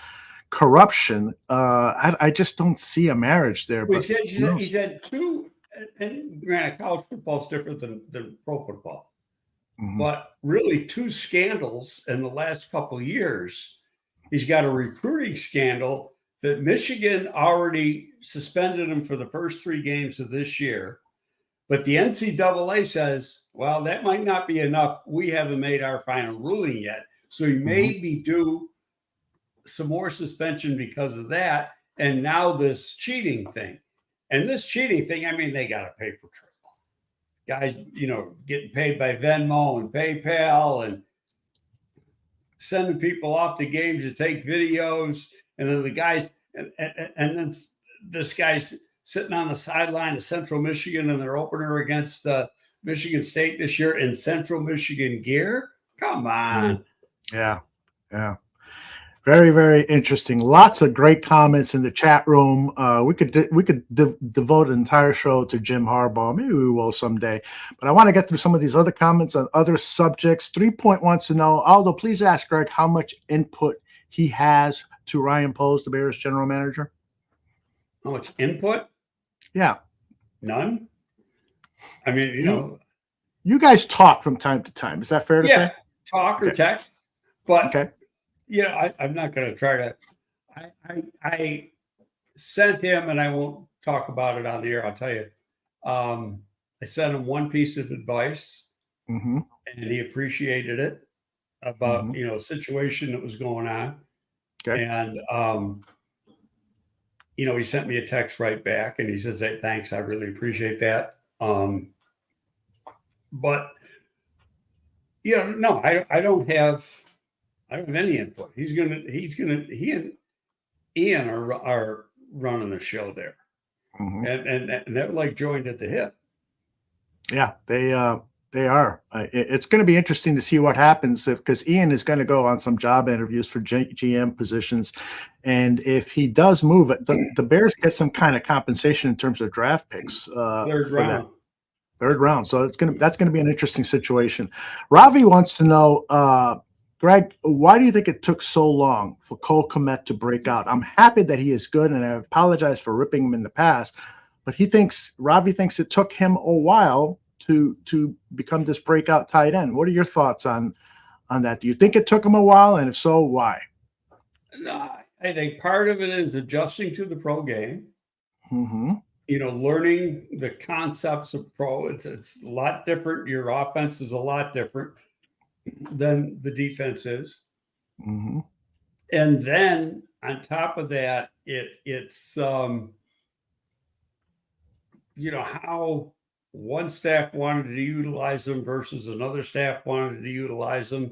corruption. I just don't see a marriage there. But he's had two, and granted, college football is different than pro football, but really two scandals in the last couple of years. He's got a recruiting scandal that Michigan already suspended him for the first 3 games of this year. But the NCAA says, well, that might not be enough. We haven't made our final ruling yet. So he may be due some more suspension because of that. And now this cheating thing. And this cheating thing, they got a paper trail. Guys, getting paid by Venmo and PayPal and sending people off to games to take videos, and then the guys, and then this guy's sitting on the sideline of Central Michigan in their opener against Michigan State this year in Central Michigan gear. Come on. Yeah. Very, very interesting. Lots of great comments in the chat room. We could devote an entire show to Jim Harbaugh. Maybe we will someday. But I want to get through some of these other comments on other subjects. 3 Point wants to know, Aldo, please ask Greg how much input he has to Ryan Poise, the Bears general manager. How much input? Yeah. None. You guys talk from time to time. Is that fair to say? Talk or text. But okay. I'm not going to try to. I sent him, and I won't talk about it on the air. I'll tell you. I sent him one piece of advice, and he appreciated it about a situation that was going on. Okay. And he sent me a text right back, and he says, "Hey, thanks. I really appreciate that." But no, I don't have any input. He and Ian are running the show there, and they're like joined at the hip. Yeah, they are. It's going to be interesting to see what happens because Ian is going to go on some job interviews for GM positions, and if he does move it, the Bears get some kind of compensation in terms of draft picks. Third round. Third round. So that's gonna be an interesting situation. Ravi wants to know, Greg, why do you think it took so long for Cole Kmet to break out? I'm happy that he is good, and I apologize for ripping him in the past, but Ravi thinks it took him a while to become this breakout tight end. What are your thoughts on that? Do you think it took him a while, and if so, why? No, I think part of it is adjusting to the pro game. Mm-hmm. Learning the concepts of pro. It's a lot different. Your offense is a lot different than the defense is. Mm-hmm. And then on top of that, it's how one staff wanted to utilize them versus another staff wanted to utilize them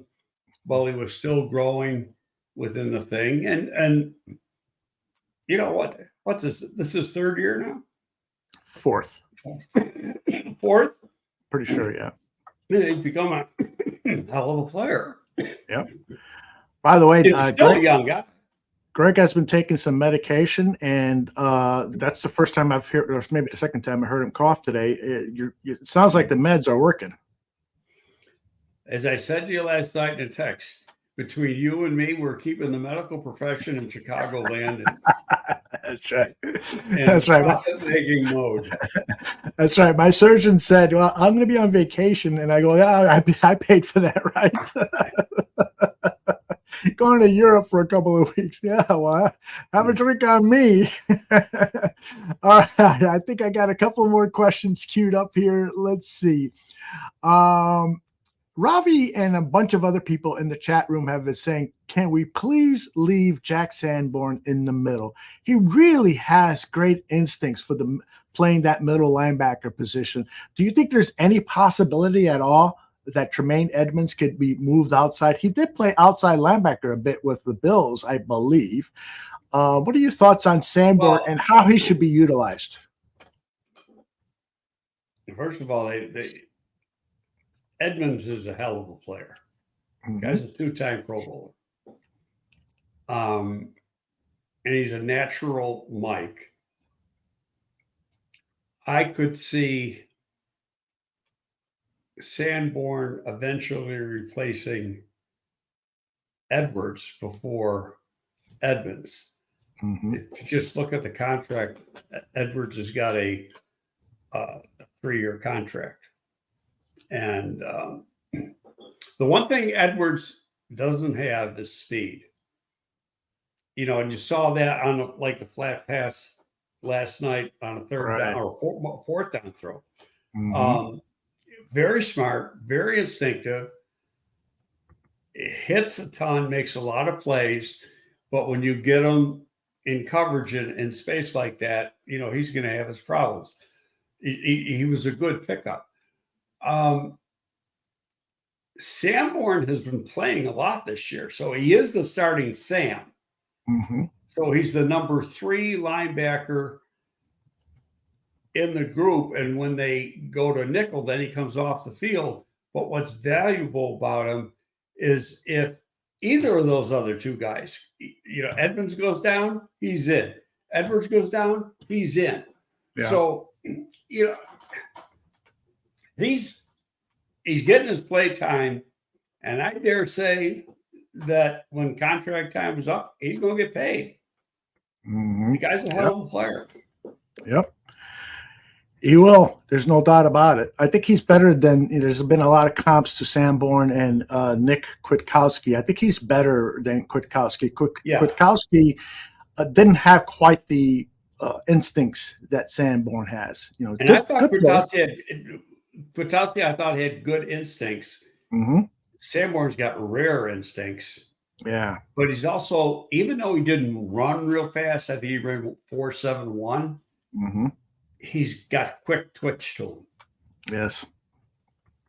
while he was still growing within the thing. And you know what? What's this? This is third year now? Fourth. Pretty sure, yeah. He's become a hell of a player. Yep. By the way, He's still a young guy. Greg has been taking some medication, and that's the first time I've heard, or maybe the second time I heard him cough today. It sounds like the meds are working. As I said to you last night in a text, between you and me, we're keeping the medical profession in Chicagoland. That's right. That's right. Making mode. That's right. My surgeon said, "Well, I'm going to be on vacation," and I go, "Yeah, I paid for that, right?" Going to Europe for a couple of weeks. Yeah, well, have a drink on me. All right. I think I got a couple more questions queued up here. Let's see. Ravi and a bunch of other people in the chat room have been saying, can we please leave Jack Sanborn in the middle? He really has great instincts for playing that middle linebacker position. Do you think there's any possibility at all that Tremaine Edmonds could be moved outside? He did play outside linebacker a bit with the Bills, I believe. What are your thoughts on Sanborn and how he should be utilized? First of all, Edmonds is a hell of a player. Mm-hmm. Guy's a two-time Pro Bowler. And he's a natural Mike. I could see Sanborn eventually replacing Edwards before Edmonds. Mm-hmm. If you just look at the contract, Edwards has got a 3-year contract. And the one thing Edwards doesn't have is speed. And you saw that on the flat pass last night on a third down or fourth down throw. Mm-hmm. Very smart, very instinctive. It hits a ton, makes a lot of plays, but when you get him in coverage in space like that, he's going to have his problems. He was a good pickup. Sanborn has been playing a lot this year, so he is the starting Sam. Mm-hmm. So he's the number 3 linebacker in the group, and when they go to nickel, then he comes off the field. But what's valuable about him is if either of those other two guys, Edmonds goes down, he's in. Edwards goes down, he's in. Yeah. So, he's getting his play time, and I dare say that when contract time is up, he's going to get paid. Mm-hmm. The guy's a hell of a player. Yep. He will. There's no doubt about it. I think he's better than – there's been a lot of comps to Sanborn and Nick Kwiatkowski. I think he's better than Kwiatkowski. Kwiatkowski didn't have quite the instincts that Sanborn has. And I thought Kwiatkowski, I thought, had good instincts. Mm-hmm. Sanborn's got rare instincts. Yeah. But he's also, even though he didn't run real fast, I think he ran 4.71. Mm-hmm. He's got quick twitch to him. Yes.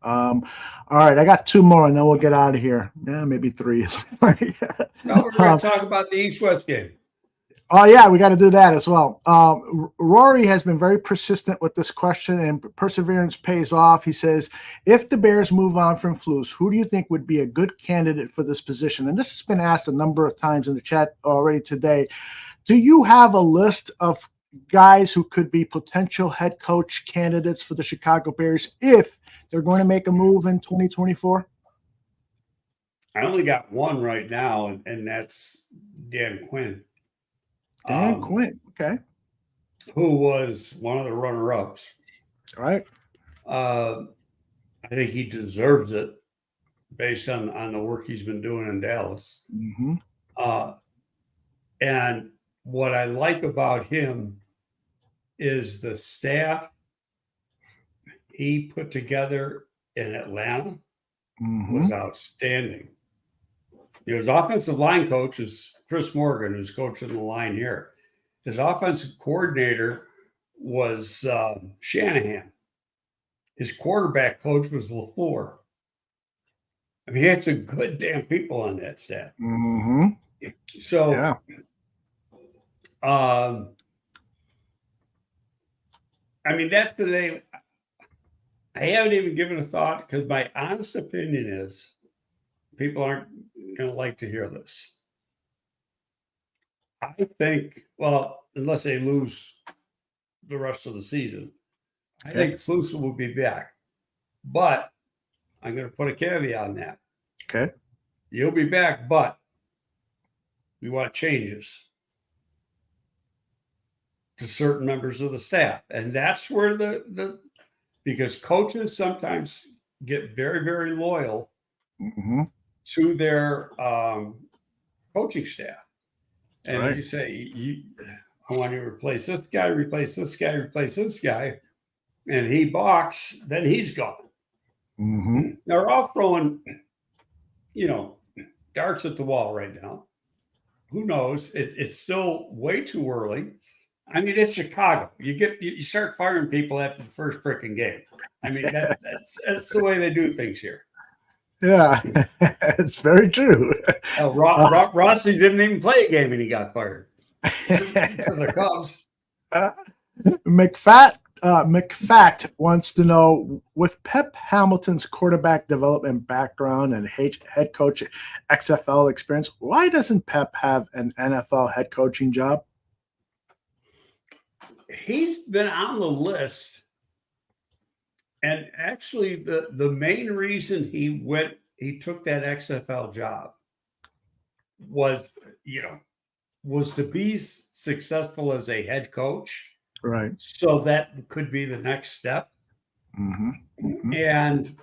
All right, I got 2 more, and then we'll get out of here. Yeah, maybe 3. No, we're going to talk about the East-West game. Oh, yeah, we got to do that as well. Rory has been very persistent with this question, and perseverance pays off. He says, if the Bears move on from Flus, who do you think would be a good candidate for this position? And this has been asked a number of times in the chat already today. Do you have a list of guys who could be potential head coach candidates for the Chicago Bears if they're going to make a move in 2024? I only got one right now, and that's Dan Quinn. Dan Quinn, okay. Who was one of the runner-ups. All right. I think he deserves it based on the work he's been doing in Dallas. Mm-hmm. And what I like about him is the staff he put together in Atlanta was outstanding. His offensive line coach is Chris Morgan, who's coaching the line here. His offensive coordinator was Shanahan. His quarterback coach was LaFleur. I mean, he had some good damn people on that staff. Mm-hmm. So, yeah. I mean, that's the name. I haven't even given a thought because my honest opinion is people aren't going to like to hear this. I think, well, unless they lose the rest of the season, I think Flus will be back. But I'm going to put a caveat on that. Okay. You'll be back, but we want changes to certain members of the staff. And that's where because coaches sometimes get very, very loyal to their coaching staff. And you say, I want to replace this guy, replace this guy, replace this guy. And he balks, then he's gone. They're all throwing, darts at the wall right now. Who knows? It's still way too early. I mean, it's Chicago. You start firing people after the first freaking game. I mean, that's the way they do things here. Yeah, it's very true. Rossi didn't even play a game and he got fired. The Cubs. McFact wants to know, with Pep Hamilton's quarterback development background and head coach XFL experience, why doesn't Pep have an NFL head coaching job? He's been on the list. And actually, the main reason he took that XFL job was to be successful as a head coach. Right. So that could be the next step. And,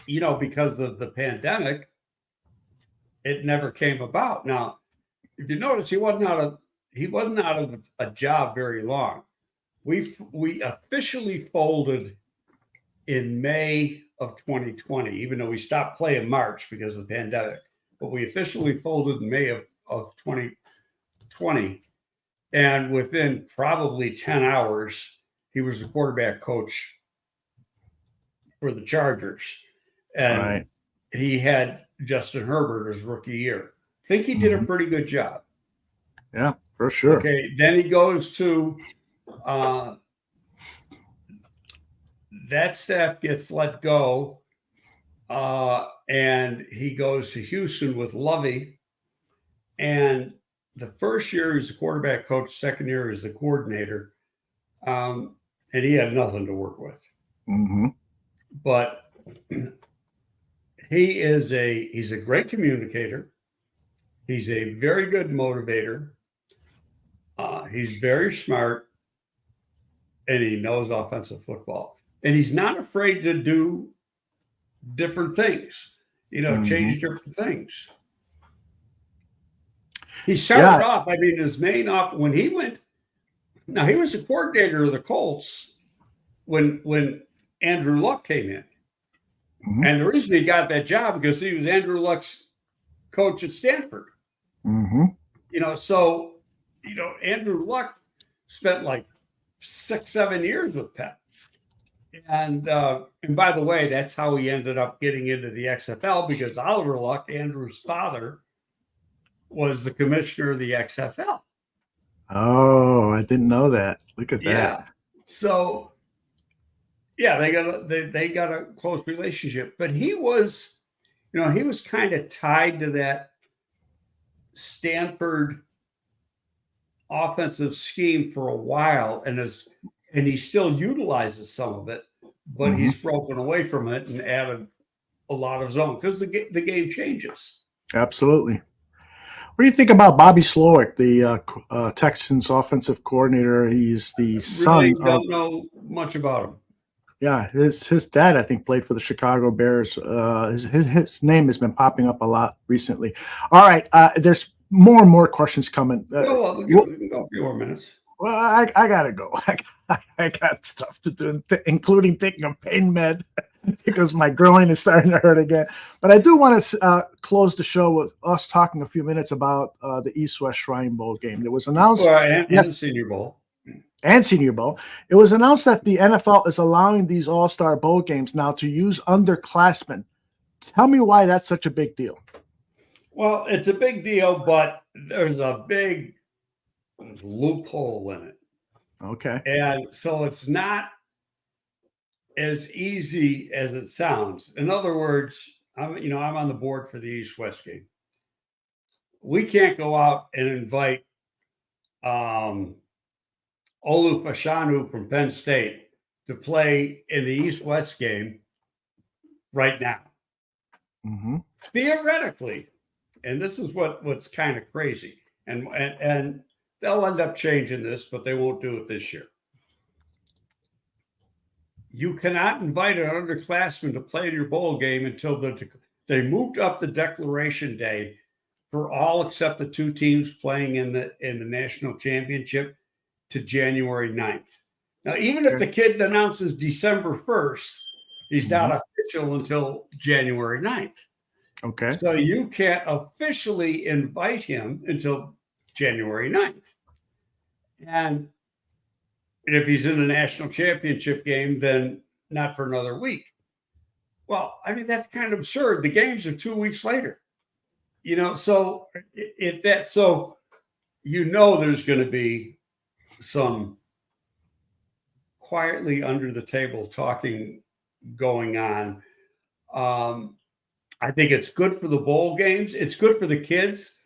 because of the pandemic, it never came about. Now, if you notice, he wasn't out of a job very long. We officially folded in May of 2020, even though we stopped playing March because of the pandemic, but we officially folded in May of 2020. And within probably 10 hours, he was the quarterback coach for the Chargers. And he had Justin Herbert his rookie year. I think he did a pretty good job. Yeah, for sure. Okay, then he goes to that staff gets let go, and he goes to Houston with Lovey. And the first year he's the quarterback coach, second year he's the coordinator, and he had nothing to work with. But he's a great communicator. He's a very good motivator. He's very smart, and he knows offensive football. And he's not afraid to do different things, change different things. He started off, his main when he went, now he was the coordinator of the Colts when Andrew Luck came in. And the reason he got that job because he was Andrew Luck's coach at Stanford. So Andrew Luck spent like 6-7 years with Pep. And by the way, that's how he ended up getting into the XFL, because Oliver Luck, Andrew's father, was the commissioner of the XFL. Oh, I didn't know that. Look at that. Yeah. So, they got a close relationship. But he was kind of tied to that Stanford offensive scheme for a while, and he still utilizes some of it, but he's broken away from it and added a lot of his own because the game changes. Absolutely. What do you think about Bobby Slowick, the Texans offensive coordinator? He's the son Really of. don't know much about him. Yeah, his dad, I think, played for the Chicago Bears. His name has been popping up a lot recently. All right, there's more and more questions coming. We can go a few more minutes. Well, I gotta go. I got stuff to do, including taking a pain med because my groin is starting to hurt again. But I do want to close the show with us talking a few minutes about the East-West Shrine Bowl game. It was announced, and the Senior Bowl. And Senior Bowl. It was announced that the NFL is allowing these All-Star Bowl games now to use underclassmen. Tell me why that's such a big deal. Well, it's a big deal, but there's a big loophole in it. Okay. And so it's not as easy as it sounds. In other words, I'm on the board for the East-West game. We can't go out and invite Olu Fashanu from Penn State to play in the East-West game right now. Theoretically, and this is what's kind of crazy, and they'll end up changing this, but they won't do it this year. You cannot invite an underclassman to play in your bowl game until they moved up the declaration day for all except the two teams playing in the national championship to January 9th. Now, even if the kid announces December 1st, he's not official until January 9th. Okay. So you can't officially invite him until January 9th. And if he's in the national championship game, then not for another week. Well, I mean, that's kind of absurd. The games are 2 weeks later. So there's going to be some quietly under the table talking going on. I think it's good for the bowl games. It's good for the kids.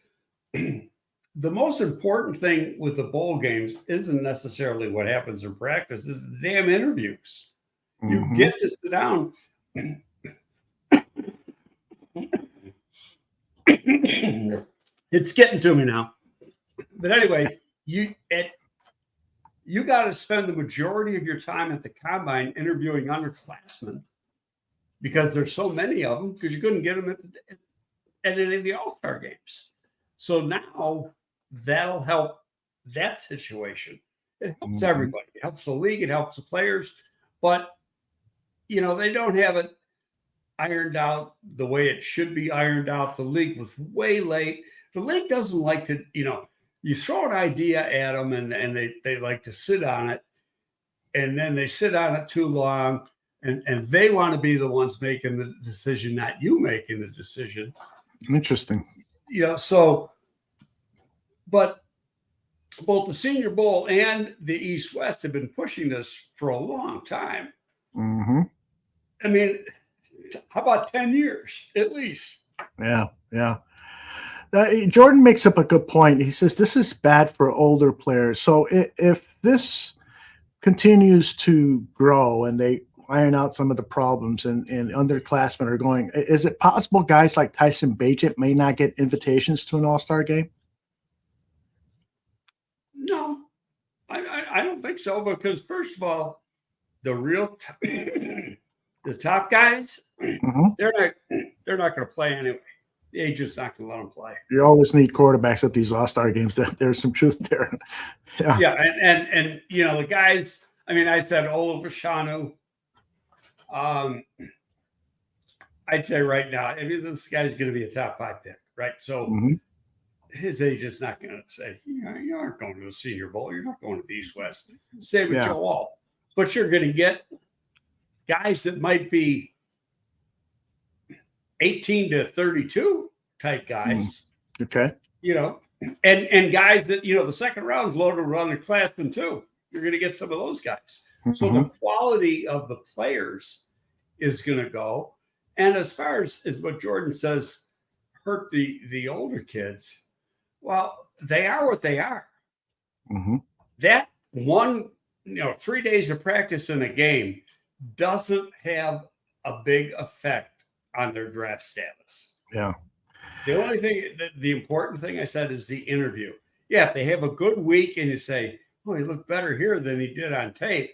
The most important thing with the bowl games isn't necessarily what happens in practice, it's the damn interviews. You get to sit down. It's getting to me now. But anyway, you got to spend the majority of your time at the combine interviewing underclassmen because there's so many of them because you couldn't get them at any of the All-Star games. So now that'll help that situation. It helps everybody. It helps the league. It helps the players. But, they don't have it ironed out the way it should be ironed out. The league was way late. The league doesn't like to, you throw an idea at them and they like to sit on it. And then they sit on it too long and they want to be the ones making the decision, not you making the decision. Interesting. But both the Senior Bowl and the East-West have been pushing this for a long time. I mean, how about 10 years at least? Yeah. Jordan makes up a good point. He says this is bad for older players. So if this continues to grow and they iron out some of the problems and underclassmen are going, is it possible guys like Tyson Bagent may not get invitations to an All-Star game? No, I don't think so, because first of all, the real the top guys, they're not going to play anyway. The agent's not going to let them play. You always need quarterbacks at these All-Star games. There's some truth there. Yeah, and the guys. I mean, I said Olu Fashanu. I'd say right now, I mean, this guy's going to be a top 5 pick, right? So his agent's not going to say, you aren't going to the Senior Bowl. You're not going to the East-West. Same with Joe Wall. But you're going to get guys that might be 18 to 32 type guys. Okay. And guys that, the second round's loaded with underclassmen too. You're going to get some of those guys. So the quality of the players is going to go. And as far as what Jordan says, hurt the older kids. Well, they are what they are. Mm-hmm. That one, 3 days of practice in a game doesn't have a big effect on their draft status. Yeah. The only thing, the important thing I said is the interview. Yeah, if they have a good week and you say, oh, he looked better here than he did on tape,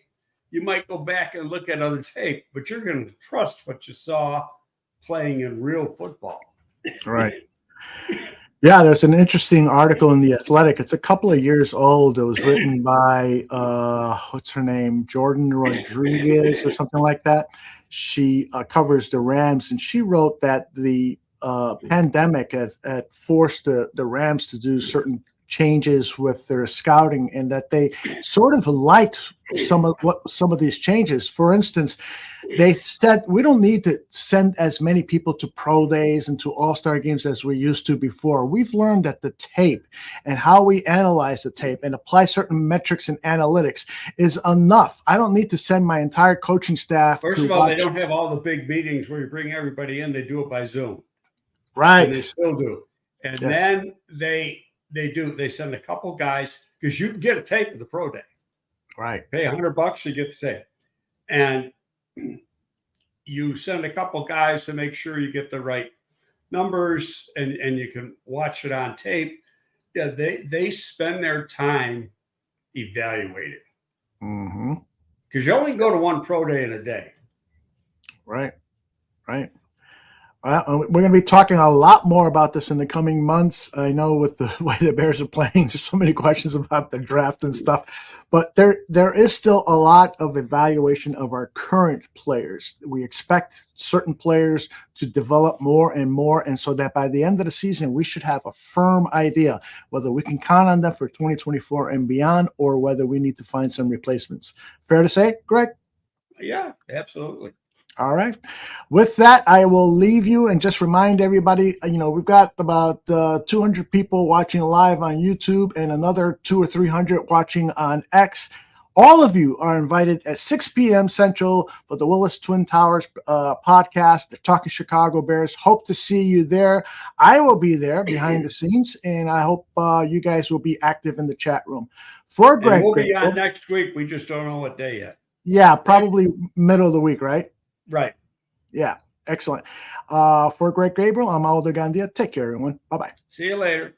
you might go back and look at other tape, but you're going to trust what you saw playing in real football. Right. Yeah, there's an interesting article in The Athletic. It's a couple of years old. It was written by, what's her name, Jordan Rodriguez or something like that. She covers the Rams, and she wrote that the pandemic had forced the Rams to do certain changes with their scouting, and that they sort of liked some of these changes. For instance, they said we don't need to send as many people to pro days and to all-star games as we used to before. We've learned that the tape and how we analyze the tape and apply certain metrics and analytics is enough. I don't need to send my entire coaching staff. First of all, they don't have all the big meetings where you bring everybody in. They do it by Zoom. Right. And they still do. And Yes. then they send a couple guys, because you can get a tape of the pro day. Right. Pay $100, you get the tape. And you send a couple guys to make sure you get the right numbers and you can watch it on tape. Yeah, they spend their time evaluating. Mm-hmm. Because you only go to one pro day in a day. Right. Right. We're going to be talking a lot more about this in the coming months. I know with the way the Bears are playing, there's so many questions about the draft and stuff. But there is still a lot of evaluation of our current players. We expect certain players to develop more and more, and so that by the end of the season, we should have a firm idea whether we can count on them for 2024 and beyond, or whether we need to find some replacements. Fair to say, Greg? Yeah, absolutely. All right. With that, I will leave you and just remind everybody, we've got about 200 people watching live on YouTube and another 200 or 300 watching on X. All of you are invited at 6 p.m. Central for the Willis Twin Towers podcast, the Talking Chicago Bears. Hope to see you there. I will be there behind the scenes, and I hope you guys will be active in the chat room. For Greg, and we'll be on next week. We just don't know what day yet. Yeah, probably middle of the week, right? Right. Yeah, excellent. For Greg Gabriel, I'm Aldo Gandia. Take care, everyone. Bye-bye. See you later.